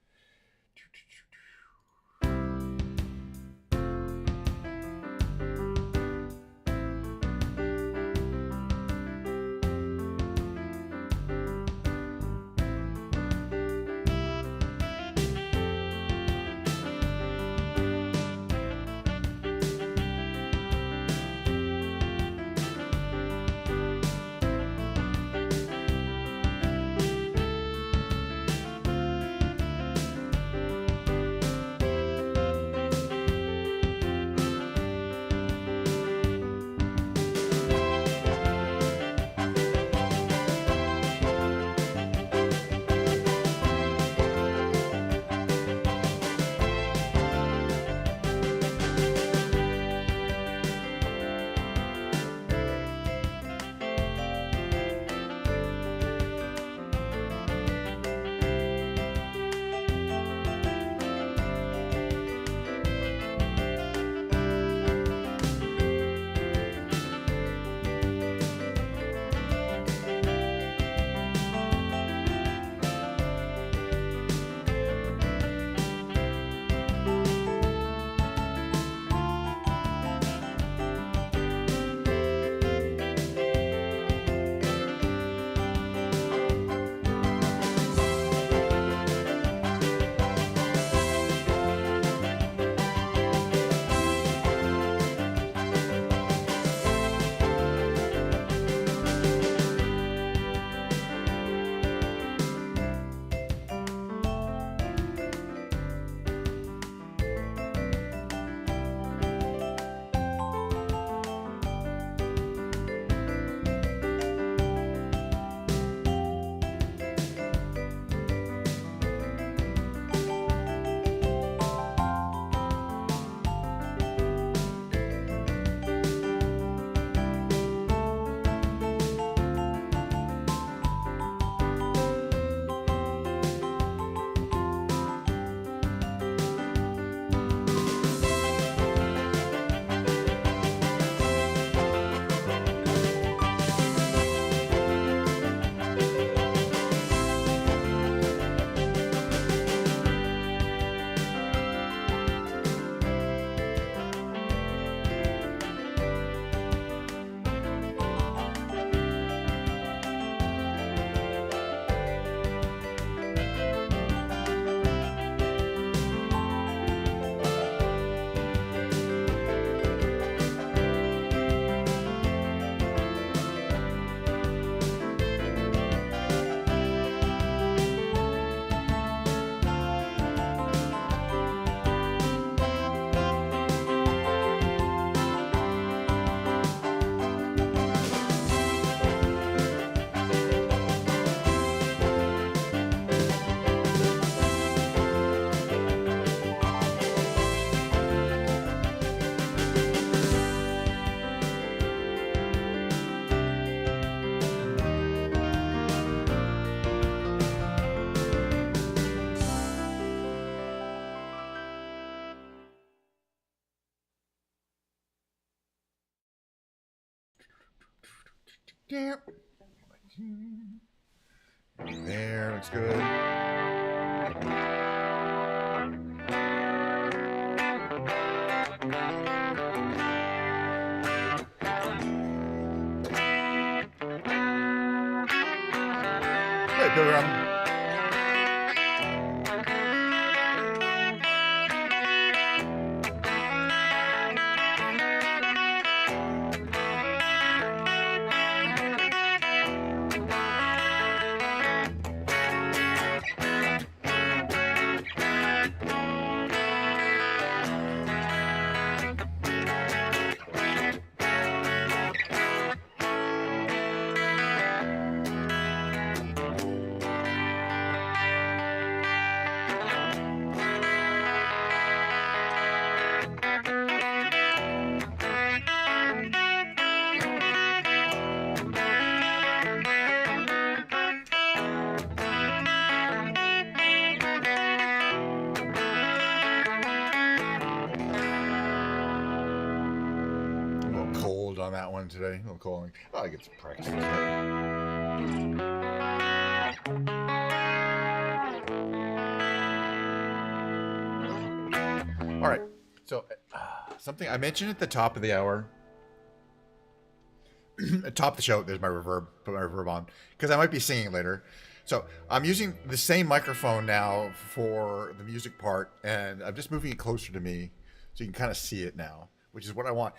Speaker 1: Damn. There, looks good. Hey, Pilgrim. On that one today, a little cold. Oh, I get some practice. All right, so something I mentioned at the top of the hour, at top of the show. There's my reverb. Put my reverb on because I might be singing later. So I'm using the same microphone now for the music part, and I'm just moving it closer to me so you can kind of see it now, which is what I want.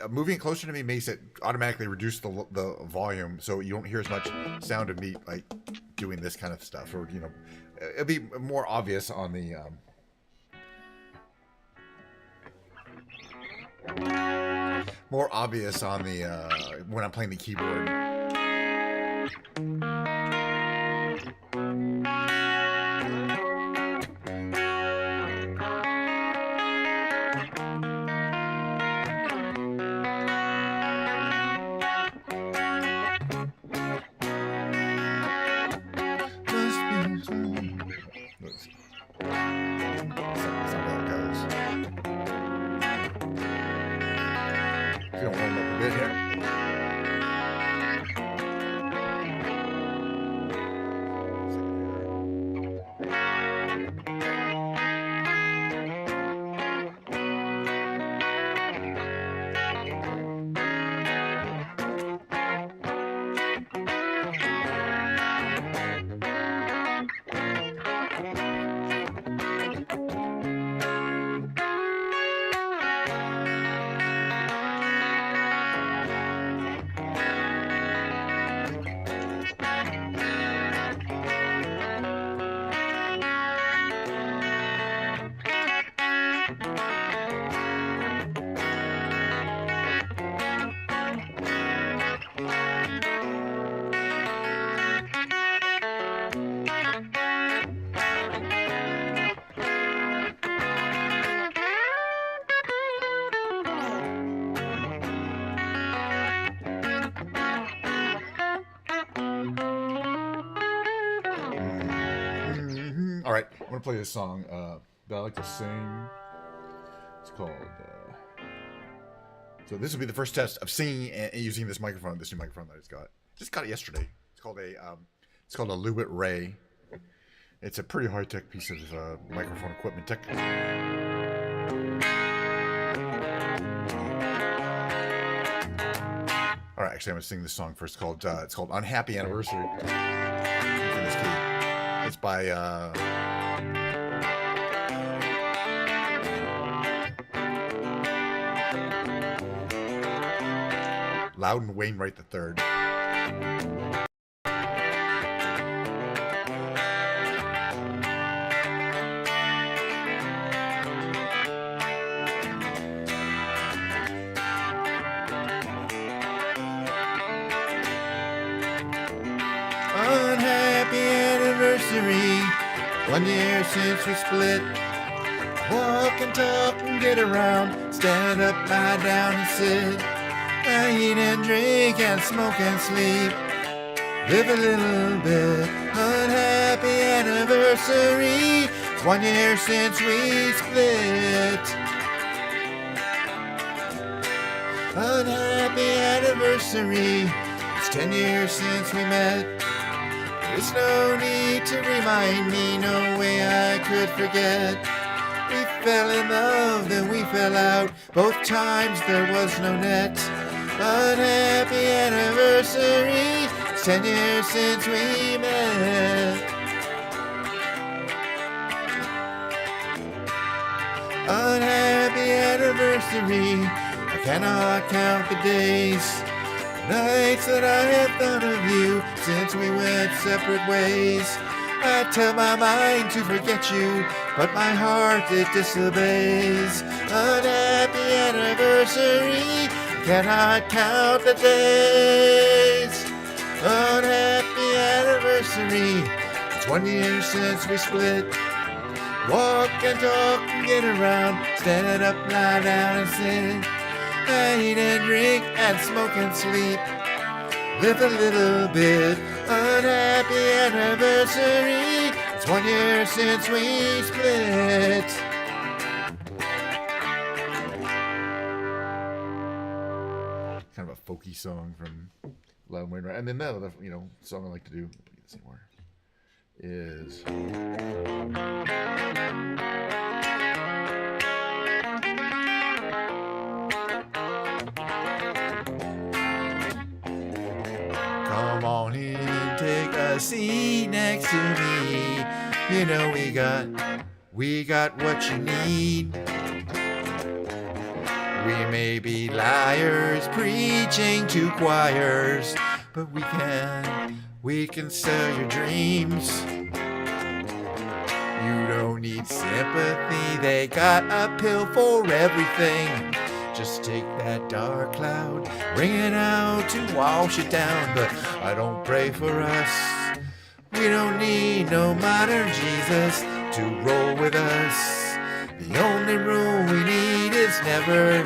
Speaker 1: Moving it closer to me makes it automatically reduce the volume, so you don't hear as much sound of me like doing this kind of stuff, or it'll be more obvious on the when I'm playing the keyboard. All right, I'm gonna play this song that I like to sing. It's called. So this will be the first test of singing and using this microphone, this new microphone that I just got. Just got it yesterday. It's called a Lewitt RAY. It's a pretty high tech piece of microphone equipment tech. All right, actually, I'm gonna sing this song first. It's called "Unhappy Anniversary." In this key. It's by Loudon Wainwright III. Unhappy anniversary, 1 year since we split. Walk and talk and get around, stand up, lie down and sit. I eat and drink and smoke and sleep, live a little bit. Unhappy anniversary, it's 1 year since we split. Unhappy anniversary, it's 10 years since we met. There's no need to remind me, no way I could forget. We fell in love, then we fell out. Both times there was no net. But happy anniversary. It's 10 years since we met. Unhappy anniversary. I cannot count the days, nights that I have thought of you since we went separate ways. I tell my mind to forget you, but my heart it disobeys. Unhappy anniversary. Cannot count the days. Unhappy anniversary. It's 1 year since we split. Walk and talk and get around. Stand up, lie down and sit. I eat and drink and smoke and sleep. Live a little bit. Unhappy anniversary. It's 1 year since we split. Kind of a folky song from Loud Wind, and then the other, song I like to do. Let's see more. Is come on in, take a seat next to me. You know we got what you need. We may be liars preaching to choirs, but we can sell your dreams. You don't need sympathy, they got a pill for everything. Just take that dark cloud, bring it out to wash it down. But I don't pray for us. We don't need no modern Jesus to roll with us. The only rule we need is never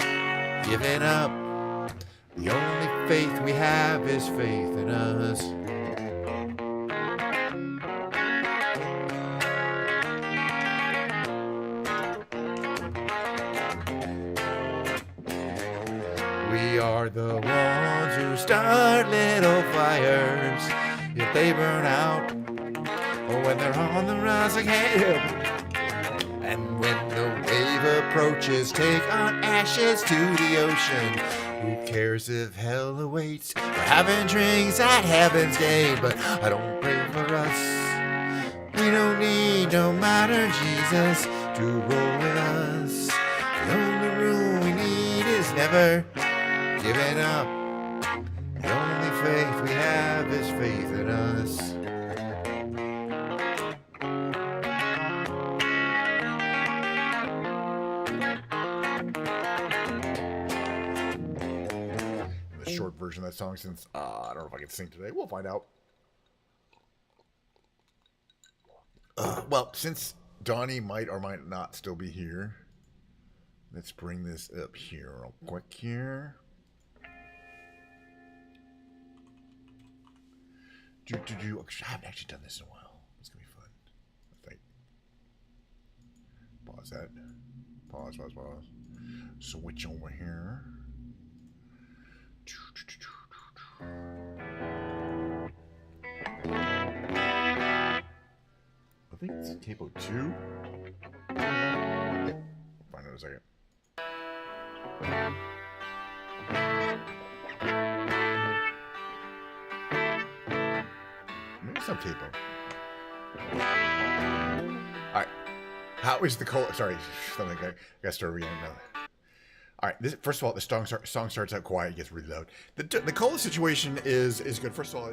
Speaker 1: giving up. The only faith we have is faith in us. We are the ones who start little fires. If they burn out, or when they're on the rise, I can't help it. And when the wave approaches, take our ashes to the ocean. Who cares if hell awaits? We're having drinks at Heaven's Gate, but I don't pray for us. We don't need no modern Jesus to roll with us. The only rule we need is never giving up. The only faith we have is faith in us. The short version of that song, since I don't know if I can sing today. We'll find out. Well, since Donnie might or might not still be here, let's bring this up here real quick here. I haven't actually done this in a while. It's gonna be fun. I think. Pause that. Pause. Switch over here. I think it's capo 2. Yep. Find out in a second. Maybe some capo. Alright. How is the cola? Sorry, something I got started again now. All right. First of all, the song starts out quiet, it gets really loud. The cola situation is good. First of all,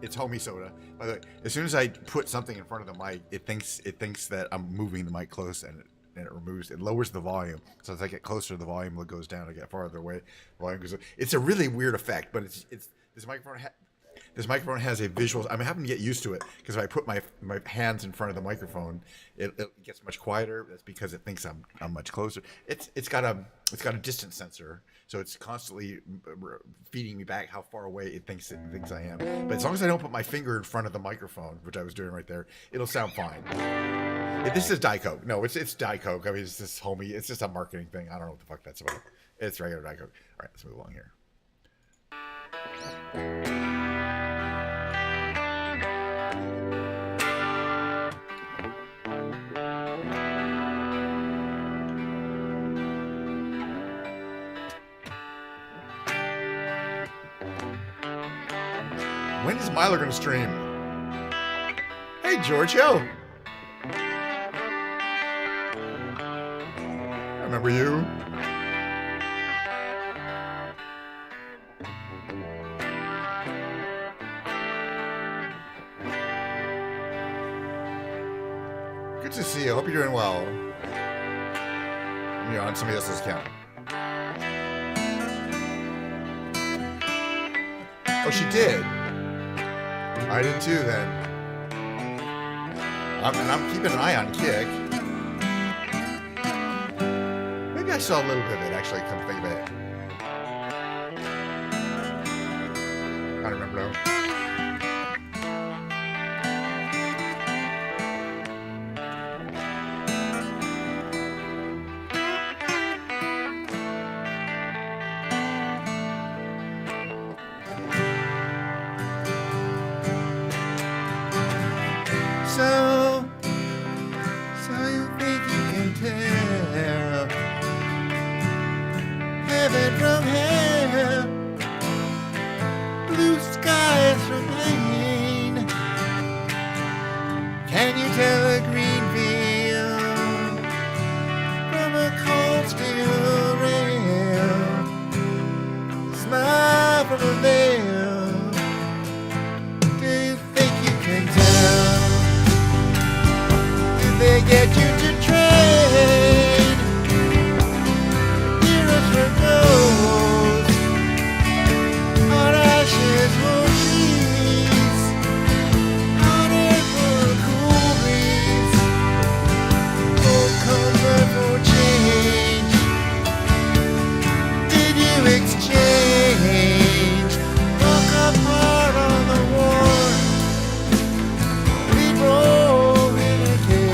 Speaker 1: it's homey soda. By the way, as soon as I put something in front of the mic, it thinks that I'm moving the mic close, and it lowers the volume. So as I get closer, the volume goes down. I get farther away, the volume goes up. It's a really weird effect, but it's this microphone. This microphone has a visual. I'm having to get used to it because if I put my hands in front of the microphone, it gets much quieter. That's because it thinks I'm much closer. It's got a distance sensor, so it's constantly feeding me back how far away it thinks I am. But as long as I don't put my finger in front of the microphone, which I was doing right there, it'll sound fine. This is Diet Coke. No, it's Diet Coke. I mean, it's just homey. It's just a marketing thing. I don't know what the fuck that's about. It's regular Diet Coke. All right, let's move along here. When is Milo gonna stream? Hey, Giorgio. I remember you. Good to see you. Hope you're doing well. You're on somebody else's account. Oh, she did. I did too, then. And I'm keeping an eye on Kick. Maybe I saw a little bit of it, actually, come to think of it. I don't remember though. So you think you can tell heaven from hell, blue skies from pain? Can you tell a green field from a cold steel rail? Smile from a veil. Do you think you can tell? They get you to trade heroes for gold, hot ashes for trees, hot air for a cool breeze, old comfort for change. Did you exchange? Walk apart on the war, lead roll in a cave.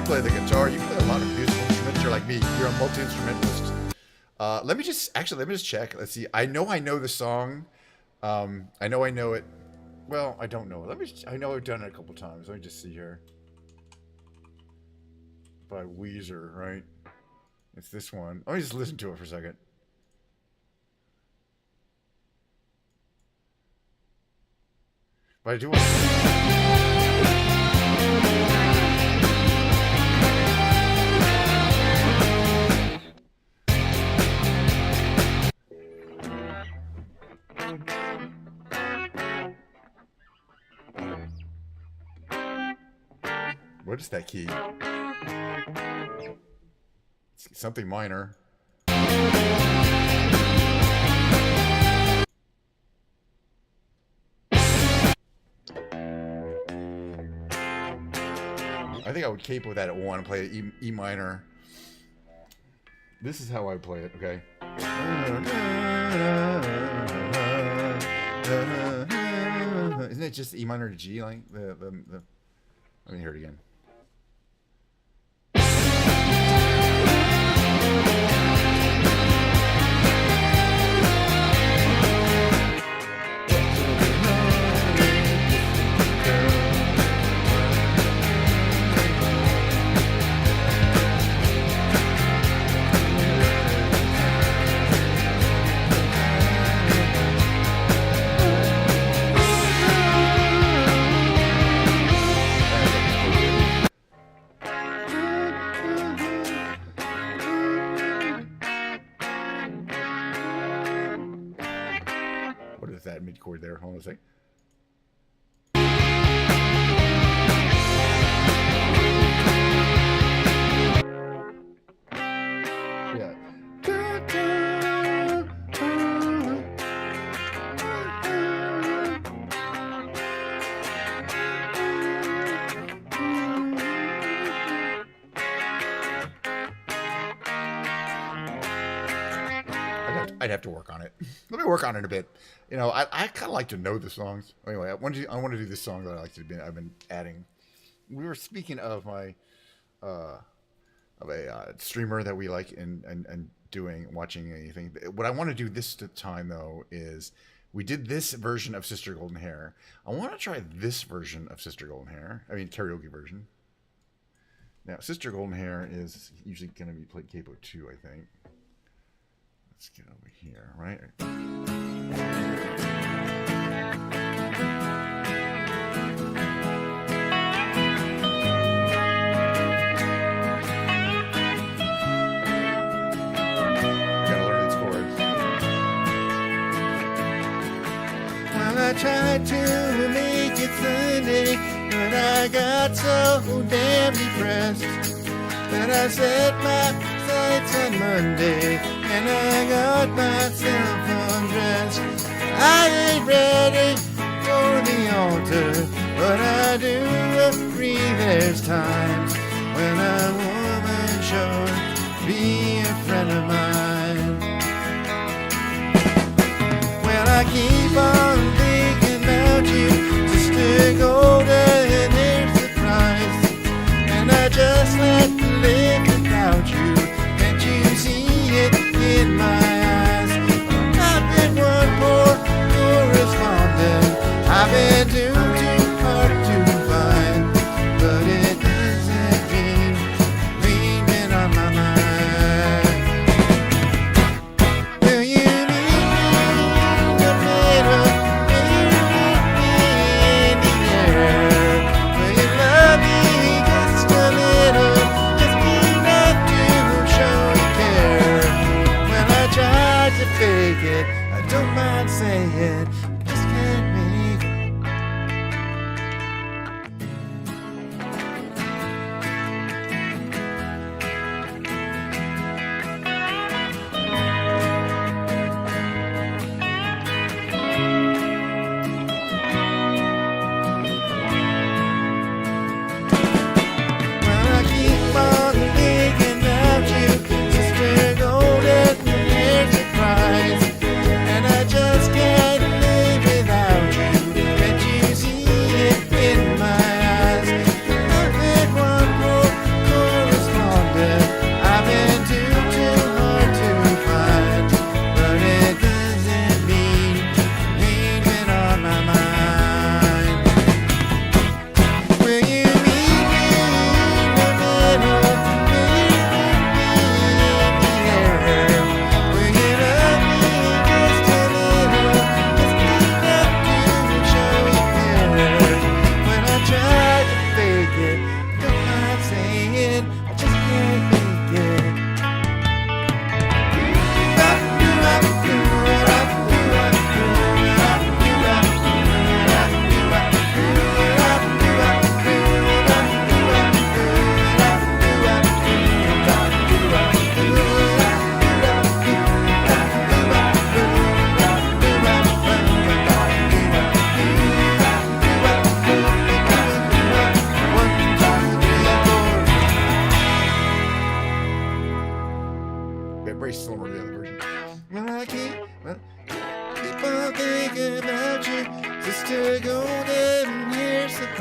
Speaker 1: Play the guitar, you play a lot of musical instruments. You're like me, you're a multi-instrumentalist. Let me just check. Let's see. I know the song I know it. Well, I don't know. I know I've done it a couple times. Let me just see here. By Weezer, right? It's this one. Let me just listen to it for a second. But I do want What is that key? It's something minor. I think I would capo that at 1 and play E minor. This is how I play it, okay? Isn't it just E minor to G, like the let me hear it again. That mid chord there. Hold on a sec. Yeah. I'd have to work on it. Let me work on it a bit. You know, I kind of like to know the songs. Anyway, I want to do this song that I like to be. I've been adding. We were speaking of my of a streamer that we like and watching anything. What I want to do this time though is we did this version of Sister Golden Hair. I want to try this version of Sister Golden Hair. I mean karaoke version. Now, Sister Golden Hair is usually going to be played capo 2, I think. Let's get over here, right? Gotta learn these chords. Well, I tried to make it Sunday, but I got so damn depressed that I set my sights on Monday, and I got myself undressed. I ain't ready for the altar, but I do agree there's times when a woman should be a friend of mine. Well, I keep on thinking about you, Sister Golden Hair surprise, and I just let live without you. Can't you see it in my eyes? I've been one poor correspondent. I've been too hard to find, but it doesn't mean leaving on my mind. Will you leave me a letter?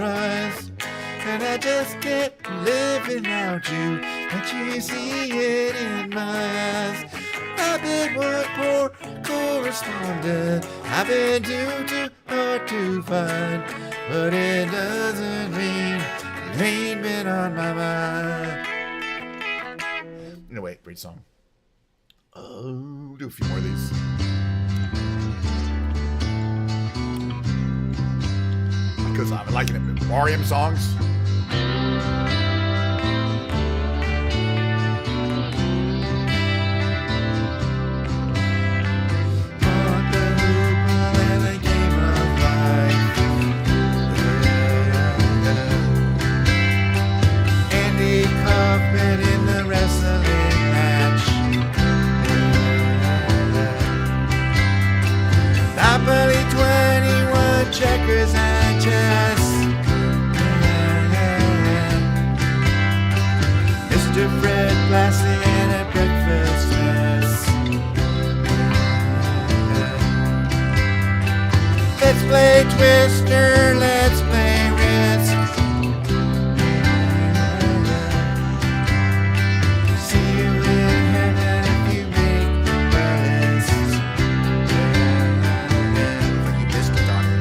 Speaker 1: eyes. And I just can't live without you. Can't you see it in my eyes? I've been one poor correspondent. I've been too hard to find. But it doesn't mean you ain't been on my mind. Anyway, great song. Oh, do a few more of these. Because I'm liking it. R.E.M. songs. Checkers and chess. Mr. Fred Blassie and a breakfast mess. Let's play Twister, let's play Risk. See you in heaven if you make the list. You missed it, Donnie.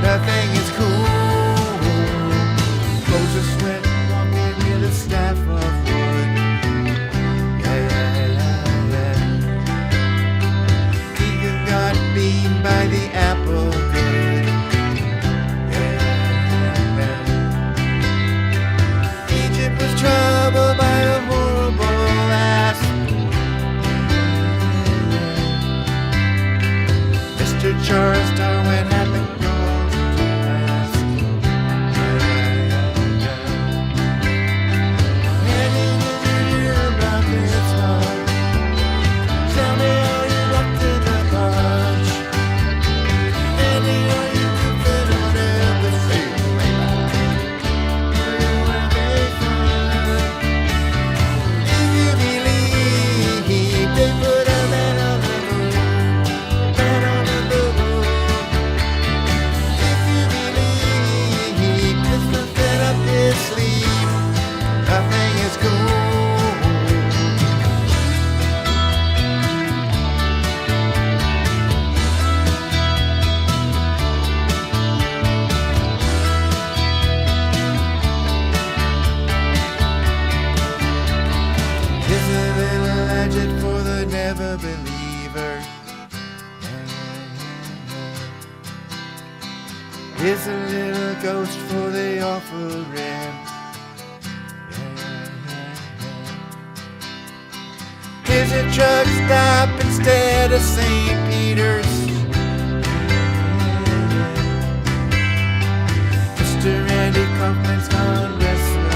Speaker 1: Nothing is cool. Clothes are sweat, walking with a staff of wood. Deacon got beaten by the apple good. Egypt was troubled by a horrible ass. Mr. Charles Darwin had the Here's a little ghost for the offering. Here's a truck stop instead of St. Peter's. Mr. Andy Kaufman's gone wrestling.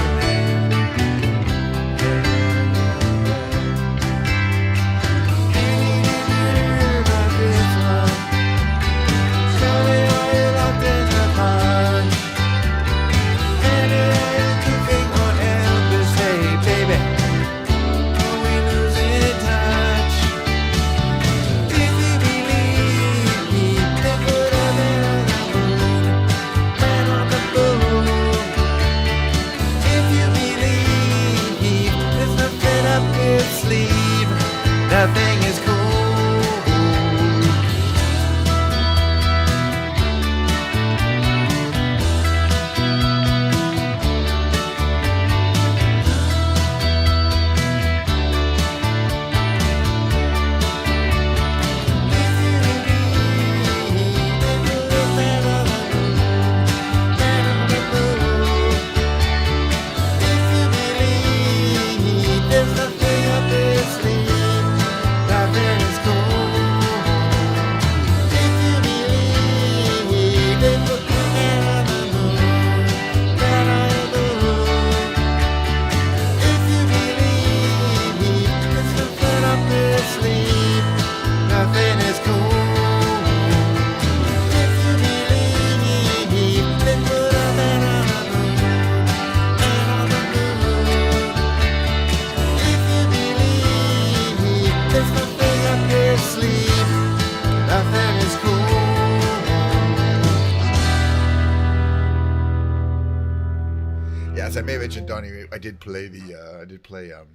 Speaker 1: Yes, I may have mentioned Donnie. I did play the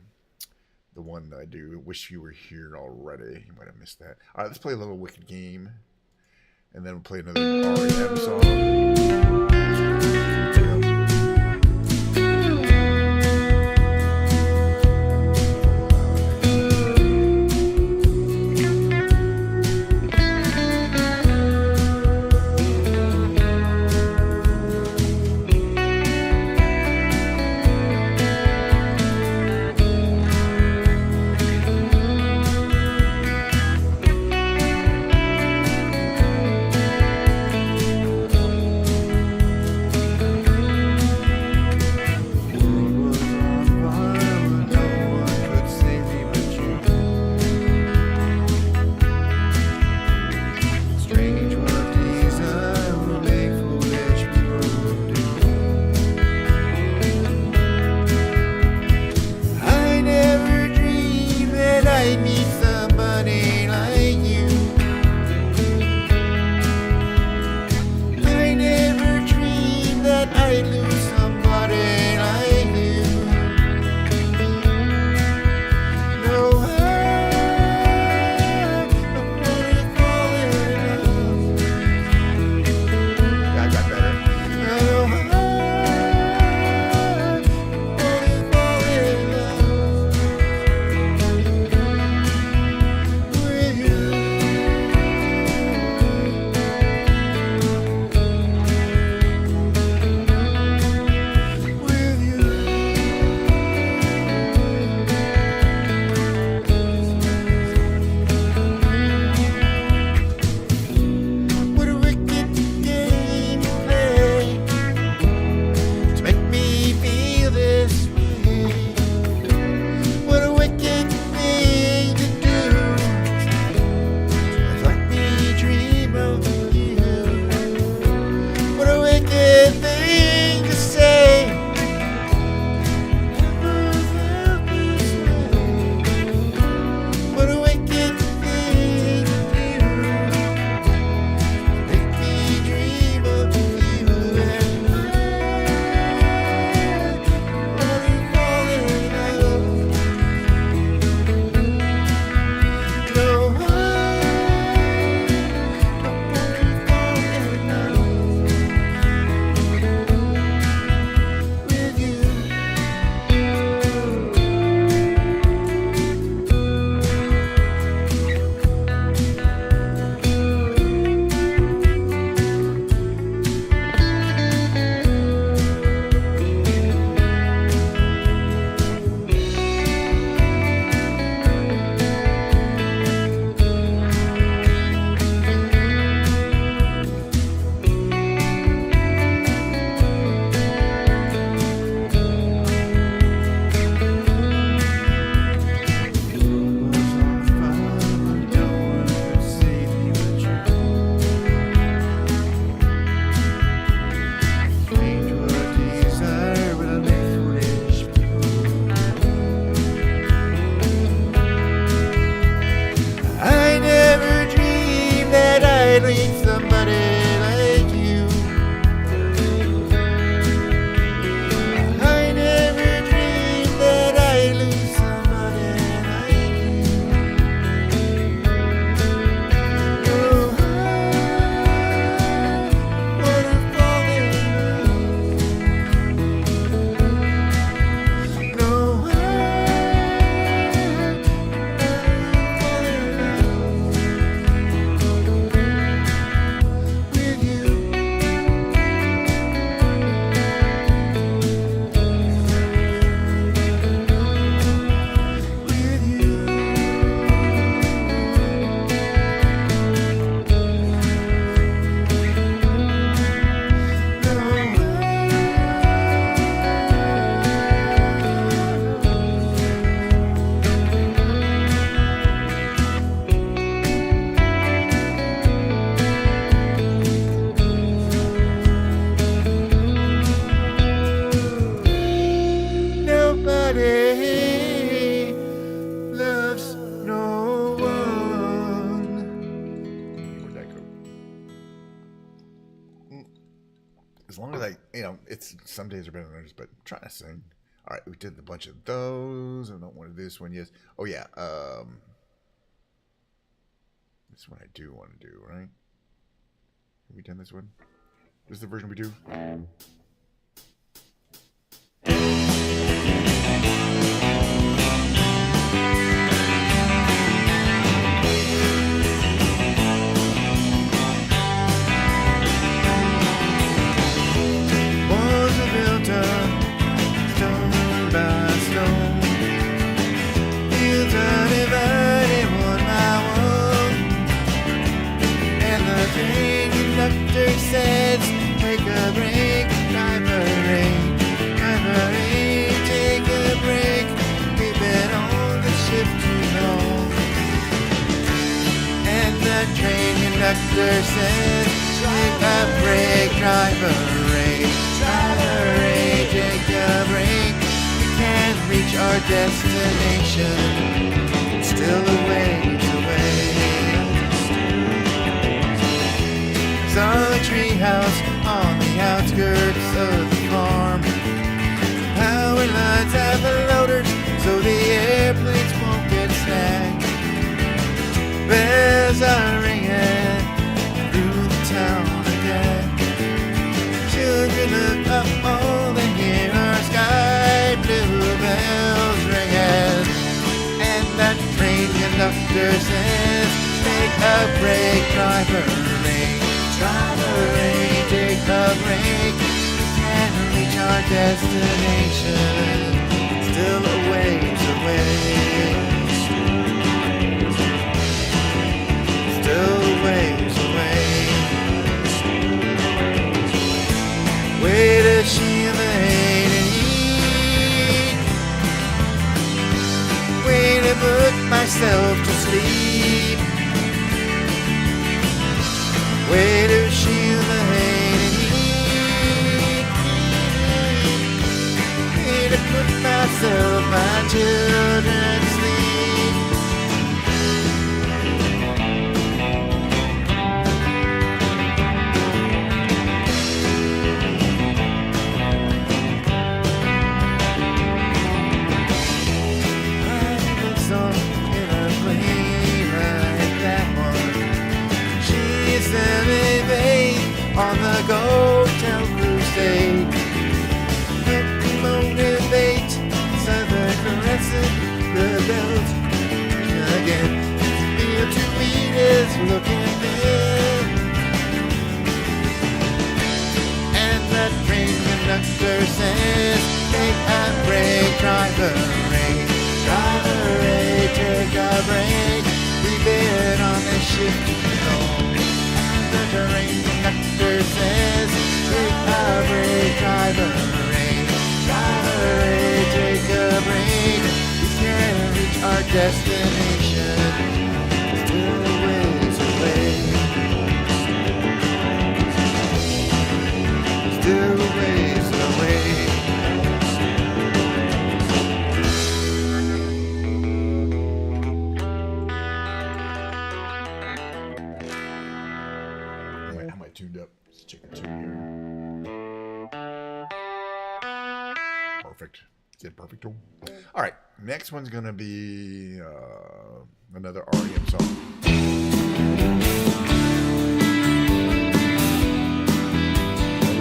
Speaker 1: one that I do. Wish you were here already. You might have missed that. All right, let's play a little Wicked Game, and then we'll play another REM song. it's some days are better than others, but I'm trying to sing. All right, we did a bunch of those. I don't want to do this one. Yes. Oh yeah. This one I do want to do, right? Have we done this one? This is the version we do. Walls are built up, stone by stone. Fields are divided one by one. And the train conductor says, take a break, driver rain, take a break. We've been on the ship too long. And the train conductor says, take a break, driver rain, take a break. We can't reach our destination, still a ways away. There's a treehouse on the outskirts of the farm. Power lines have the loaders, so the airplanes won't get snagged. Bells are ringing through the town again. Children look up, all they hear are sky blue bells ringing. And that train conductor says, take a break, driver rain, take a break. We can't reach our destination, still a ways away. Still a ways away. Way to accumulate and eat. Way to put myself to sleep. Way to accumulate and eat. Way to put myself, my children to sleep. On the go till crusade, help to motivate Southern caressing the belt again. Feel to eat is looking thin, and that train conductor says, take a break, driver rain, take a break. We've been on this ship too long. The train conductor says, take a break, driver rain, take a break. We can't reach our destination, still a ways away. Still a ways away. Am I tuned up? Let's check the tune here. Perfect. Is it perfect? All right. Next one's going to be another REM song. We'll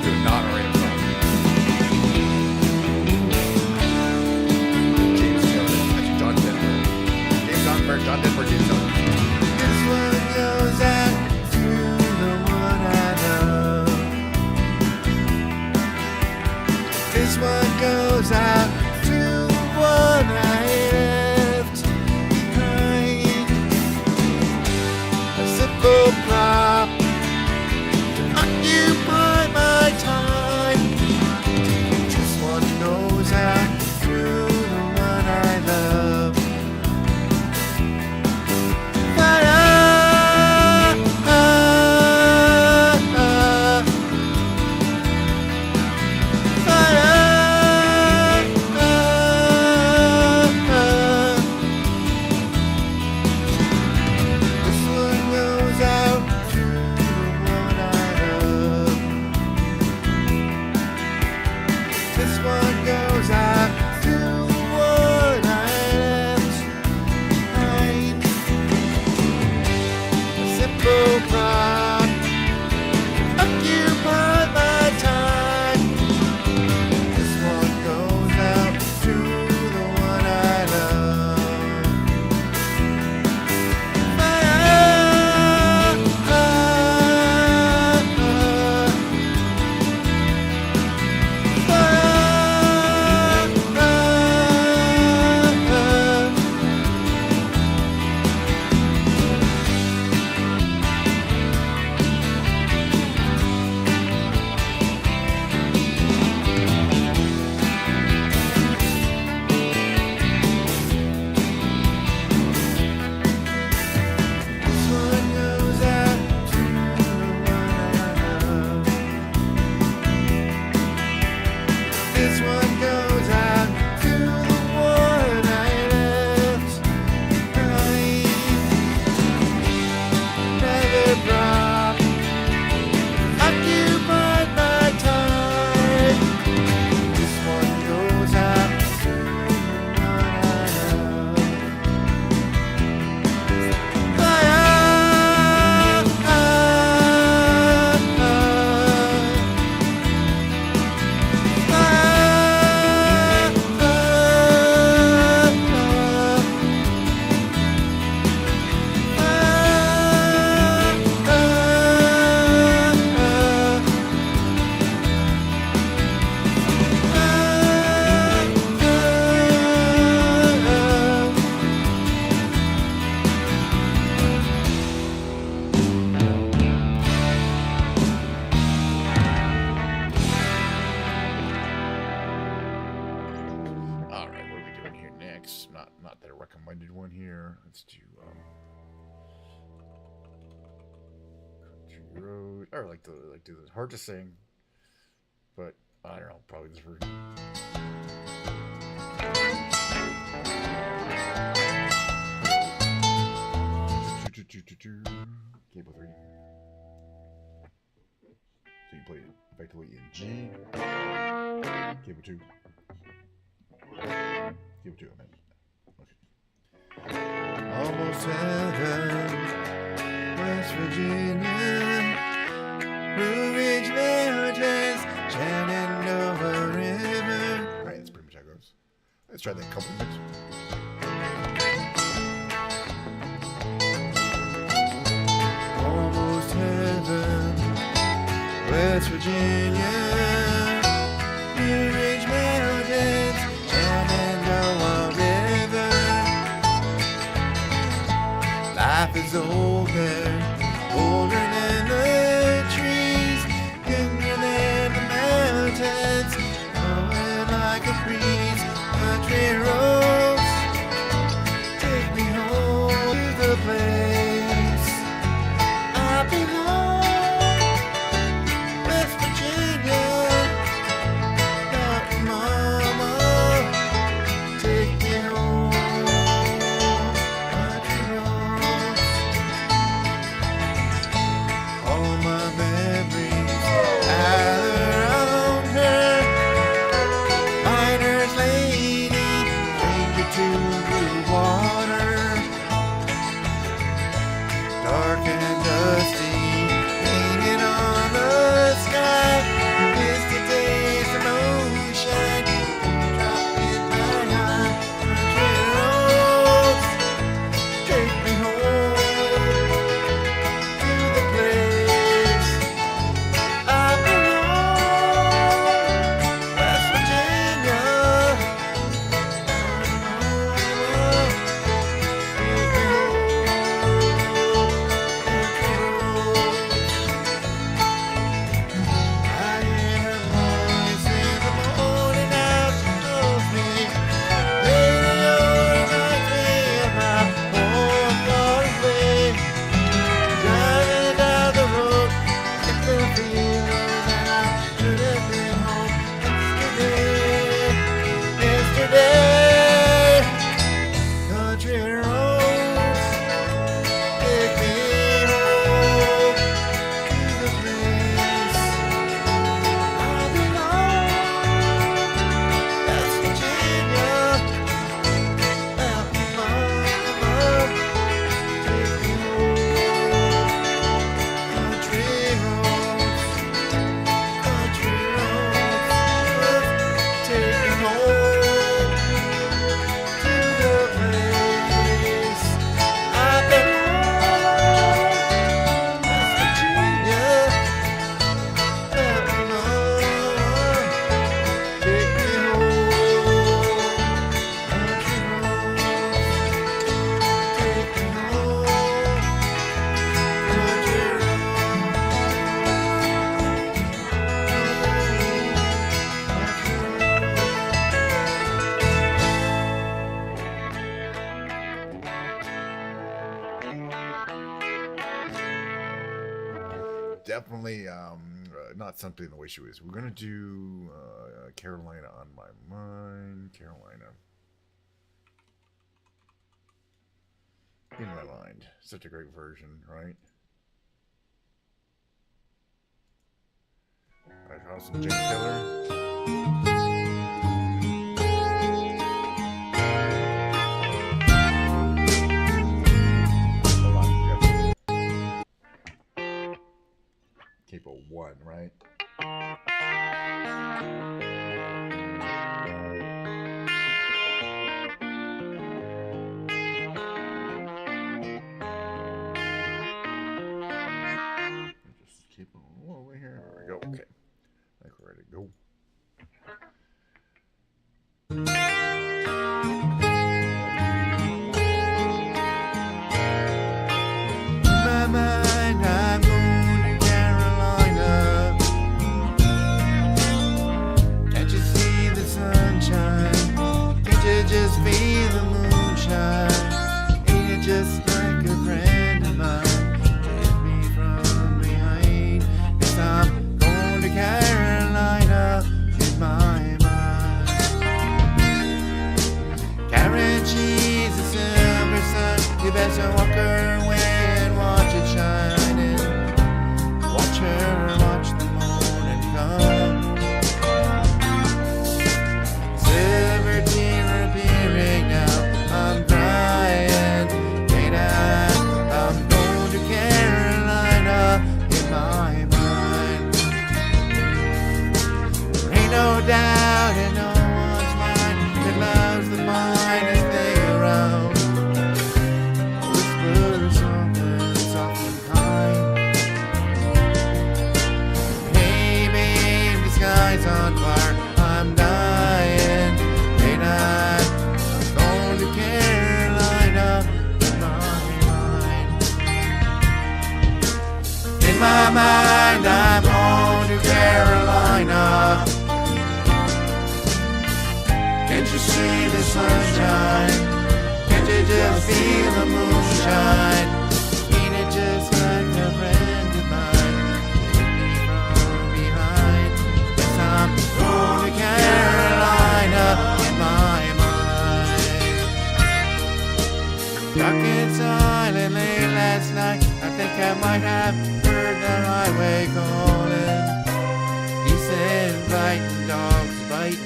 Speaker 1: do a non-REM song. James Taylor. Actually, John Denver. James Denver, John Denver, James Taylor. This one goes out to the one I love. This one goes out to the one I left behind. A simple prop to occupy my time. This one goes out to the one I love. This one goes out to one island. A simple prop occupy my time. This one goes out to the one I love. This one goes out to the one I left. Another prop occupied my time. This one goes out to the one I love. All right, what are we doing here next? Not the recommended one here. Let's do Country Road. I like do this. Hard to sing, but I don't know. Probably this version. Cable 3. So you play it effectively in G. Cable 2. Cable 2, I meant. Okay. Almost heaven, West Virginia, Blue Ridge Mountains, Shenandoah River. Alright, that's pretty much how it goes. Let's try that accompaniment. Almost heaven, West Virginia, Blue Ridge Mountains, Shenandoah River. Life is older, older than the trees, younger than the mountains, blowing like a breeze. Country roads, take me home to the place I belong. West Virginia, darling mama, take me home. Country roads, all my memories gather around her. Miner's lady, definitely not something the way she was. We're gonna do Carolina on my mind. Carolina in my mind. Such a great version, right? Alright, awesome. Jake Killer. Capo 1, right? Just keep on over here. There we go. Okay. I think we're ready to go. My mind, I'm going to Carolina. Can't you see the sunshine? Can't you just feel the moonshine? Ain't it just like a friend of mine? Hit me from behind. Yes, I'm going to Carolina in my mind. Carrot cheese, the silver sun. You better walk her way and watch it shining. Watch her, watch the morning come. Silver tear appearing now. I'm crying, ain't I? I'm going to Carolina in my mind. There ain't no doubt in no one's mind that loves the finest thing around. Whisper something soft and kind. Hey babe, the sky's on fire. I'm dying, ain't I? I'm going to Carolina in my mind. In my mind, I'm going to Carolina. Can't you see the sunshine? Can't you just feel the moonshine? Ain't it just like a friend of mine? Hit me from behind. Yes, I'm going to Carolina in my mind. Dark and silent late last night. I think I might have heard the highway calling. He said, biting dogs bite.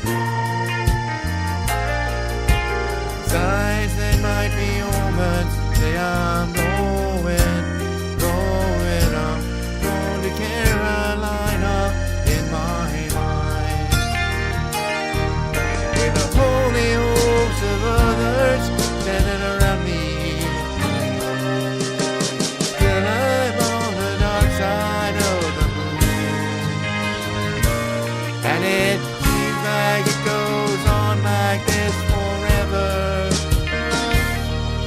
Speaker 1: Signs that might be omens. Say I'm going to Carolina in my mind. With the holy hopes of others standing around me. Still I'm on the dark side of the moon. And it seems like it goes on like this forever.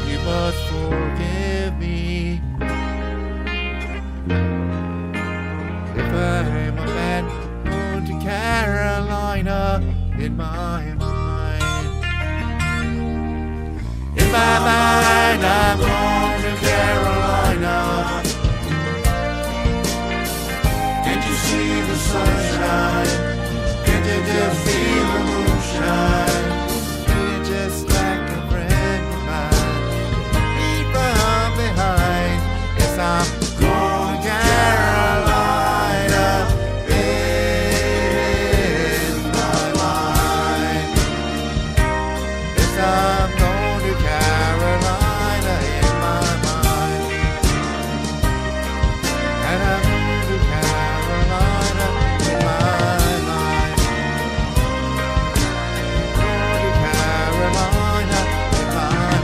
Speaker 1: You must forgive me if I'm a man going to Carolina in my mind. In my mind, I'm going to Carolina. Can't you see the sunshine? Can't you just feel the moonshine? Ain't it just like a friend of mine? Me from behind. Yes, I'm going to Carolina in my mind. Yes, I'm going to Carolina in my mind. And I'm going to Carolina in my mind. Going to Carolina in my mind.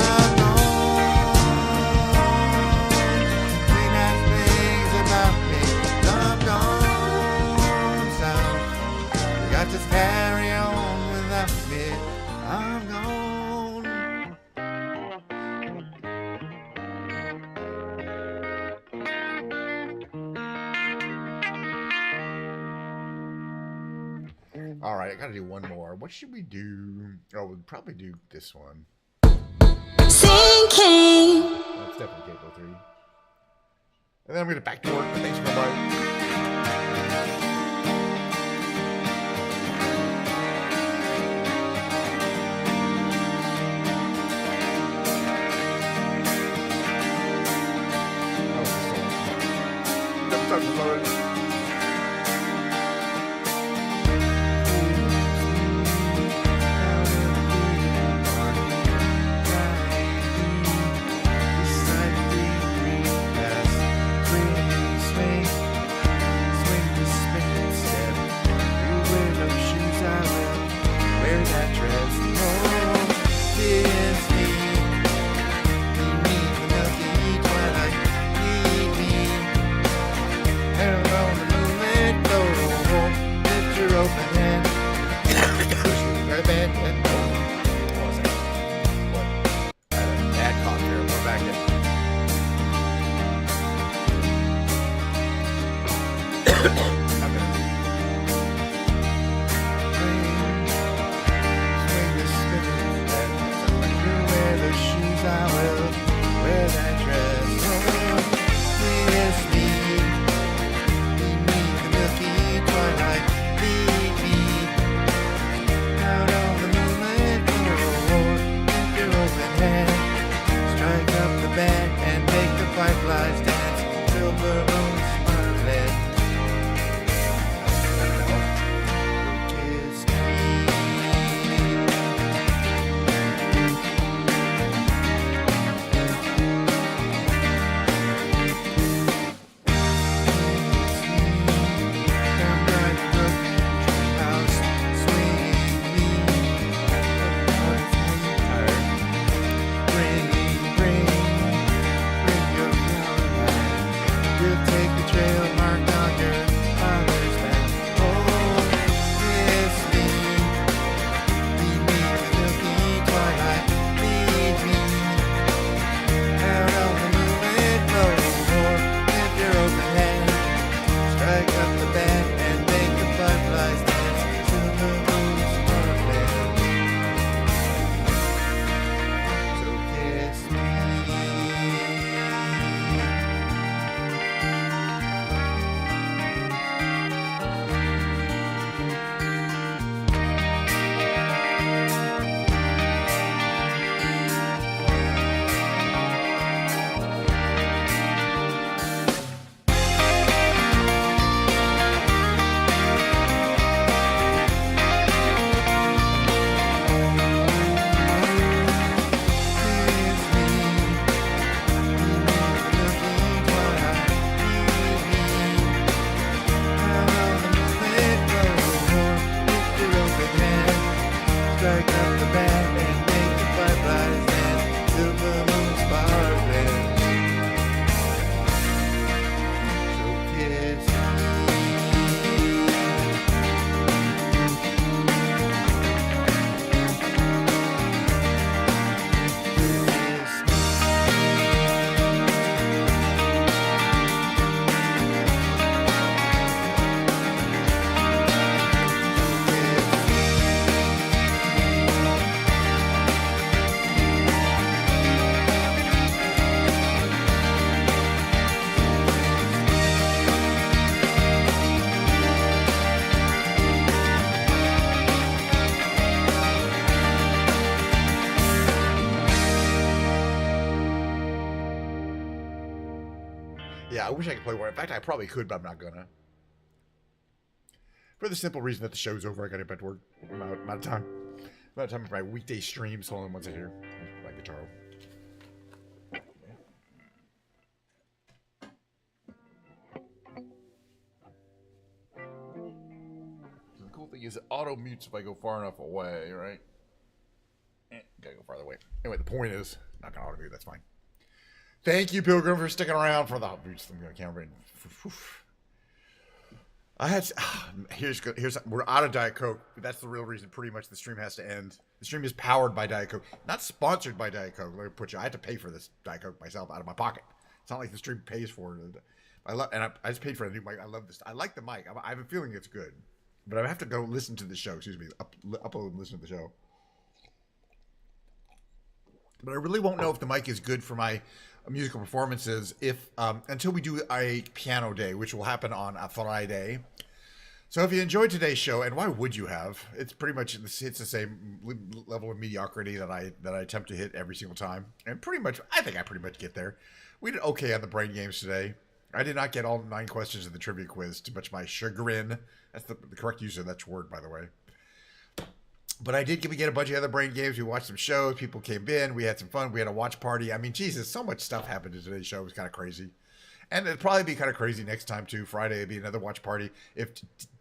Speaker 1: I'm gone. Say nice things about me. I'm gone south. You got to carry on without me. I'm gone. All right, I gotta do one more. What should we do? Oh, we'll probably do this one.
Speaker 4: Sing king.
Speaker 1: That's definitely Cable 3. And then I'm going to back to work, but thanks for coming. Yeah, I wish I could play more. In fact, I probably could, but I'm not gonna. For the simple reason that the show's over, I gotta get back to work. I'm out of time. I'm out of time for my weekday streams. Hold on one second here. My guitar. So the cool thing is it auto mutes if I go far enough away, right? Gotta go farther away. Anyway, the point is, not gonna auto mute, that's fine. Thank you, Pilgrim, for sticking around for the camera. I had here's we're out of Diet Coke. That's the real reason. Pretty much the stream has to end. The stream is powered by Diet Coke, not sponsored by Diet Coke. Let me put you. I had to pay for this Diet Coke myself out of my pocket. It's not like the stream pays for it. I just paid for a new mic. I love this. I like the mic. I have a feeling it's good, but I have to go listen to the show. Excuse me, upload and listen to the show. But I really won't know if the mic is good for my musical performances if until we do a piano day, which will happen on a Friday. So if you enjoyed today's show, and why would you have? It's pretty much it's the same level of mediocrity that I attempt to hit every single time, and I think I pretty much get there. We did okay on the brain games today. I did not get all 9 questions of the trivia quiz, to much my chagrin. That's the correct use of that word, by the way. But I did get a bunch of other brain games. We watched some shows. People came in. We had some fun. We had a watch party. I mean, Jesus, so much stuff happened in today's show. It was kind of crazy. And it'll probably be kind of crazy next time, too. Friday will be another watch party. If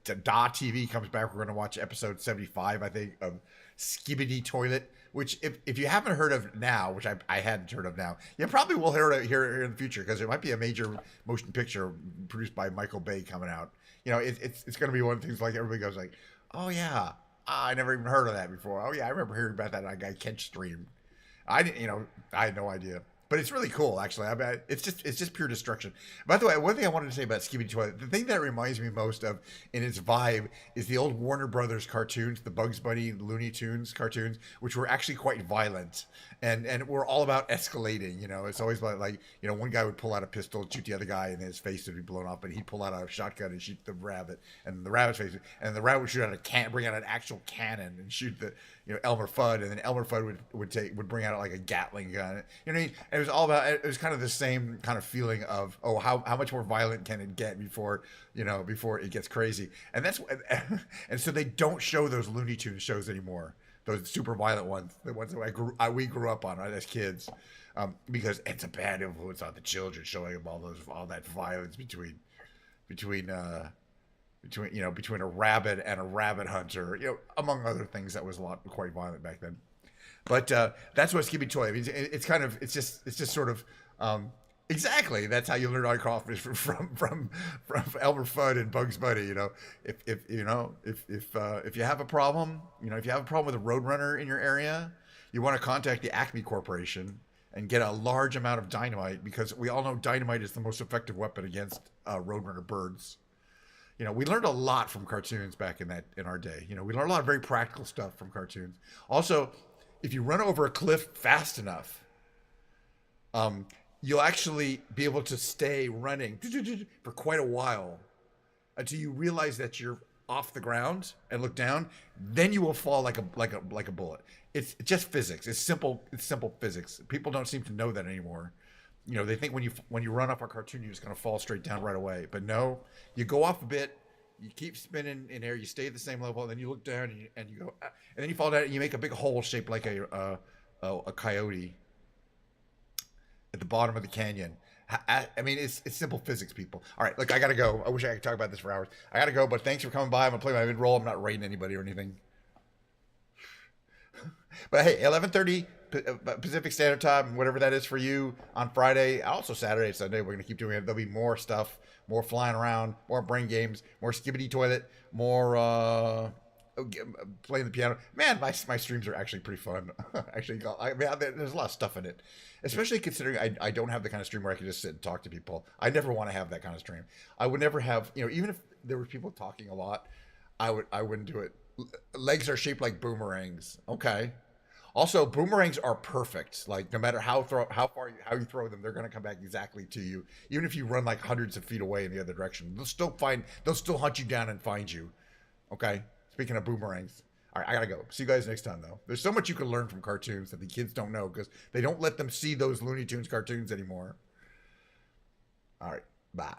Speaker 1: Da TV comes back, we're going to watch episode 75, I think, of Skibidi Toilet, which if you haven't heard of now, which I hadn't heard of now, you probably will hear it in the future, because it might be a major motion picture produced by Michael Bay coming out. You know, it's going to be one of the things like everybody goes like, oh, yeah. I never even heard of that before. Oh yeah, I remember hearing about that on a guy Kench stream. I didn't, I had no idea. But it's really cool, actually. I mean, it's just pure destruction. By the way, one thing I wanted to say about Skibidi Toilet, the thing that it reminds me most of in its vibe is the old Warner Brothers cartoons, the Bugs Bunny, Looney Tunes cartoons, which were actually quite violent and were all about escalating. It's always like one guy would pull out a pistol, shoot the other guy, and his face would be blown off, but he'd pull out a shotgun and shoot the rabbit, and the rabbit's face, and the rabbit would shoot out bring out an actual cannon and shoot the Elmer Fudd, and then Elmer Fudd would bring out like a Gatling gun. You know what I mean? And it was kind of the same kind of feeling of, oh, how much more violent can it get before it gets crazy. And and so they don't show those Looney Tunes shows anymore, those super violent ones, the ones that we grew up on, right, as kids, because it's a bad influence on the children, showing them all that violence between a rabbit and a rabbit hunter, among other things that was quite violent back then. But that's what Skibidi Toilet. I mean, it's just sort of exactly. That's how you learn how to crawfish from Elmer Fudd and Bugs Bunny. If you have a problem, if you have a problem with a roadrunner in your area, you want to contact the Acme Corporation and get a large amount of dynamite, because we all know dynamite is the most effective weapon against roadrunner birds. We learned a lot from cartoons back in our day. We learned a lot of very practical stuff from cartoons. Also, if you run over a cliff fast enough, you'll actually be able to stay running for quite a while until you realize that you're off the ground and look down. Then you will fall like a bullet. It's just physics. It's simple physics. People don't seem to know that anymore. They think when you run off a cartoon, you're just going to fall straight down right away. But no, you go off a bit, you keep spinning in air, you stay at the same level, and then you look down and you go, and then you fall down and you make a big hole shaped like a coyote at the bottom of the canyon. I mean, it's simple physics, people. All right, look, I got to go. I wish I could talk about this for hours. I got to go, but thanks for coming by. I'm going to play my mid-roll. I'm not rating anybody or anything. But hey, 11:30 Pacific Standard Time, whatever that is for you, on Friday, also Saturday, Sunday, we're going to keep doing it. There'll be more stuff, more flying around, more brain games, more Skibidi Toilet, more playing the piano. Man, my streams are actually pretty fun. Actually, there's a lot of stuff in it, especially considering I don't have the kind of stream where I can just sit and talk to people. I never want to have that kind of stream. I would never have, even if there were people talking a lot, I wouldn't do it. Legs are shaped like boomerangs. Okay. Also, boomerangs are perfect. Like, no matter how far you throw them, they're going to come back exactly to you. Even if you run like hundreds of feet away in the other direction, they'll still hunt you down and find you. Okay. Speaking of boomerangs. All right, I got to go. See you guys next time, though. There's so much you can learn from cartoons that the kids don't know, because they don't let them see those Looney Tunes cartoons anymore. All right. Bye.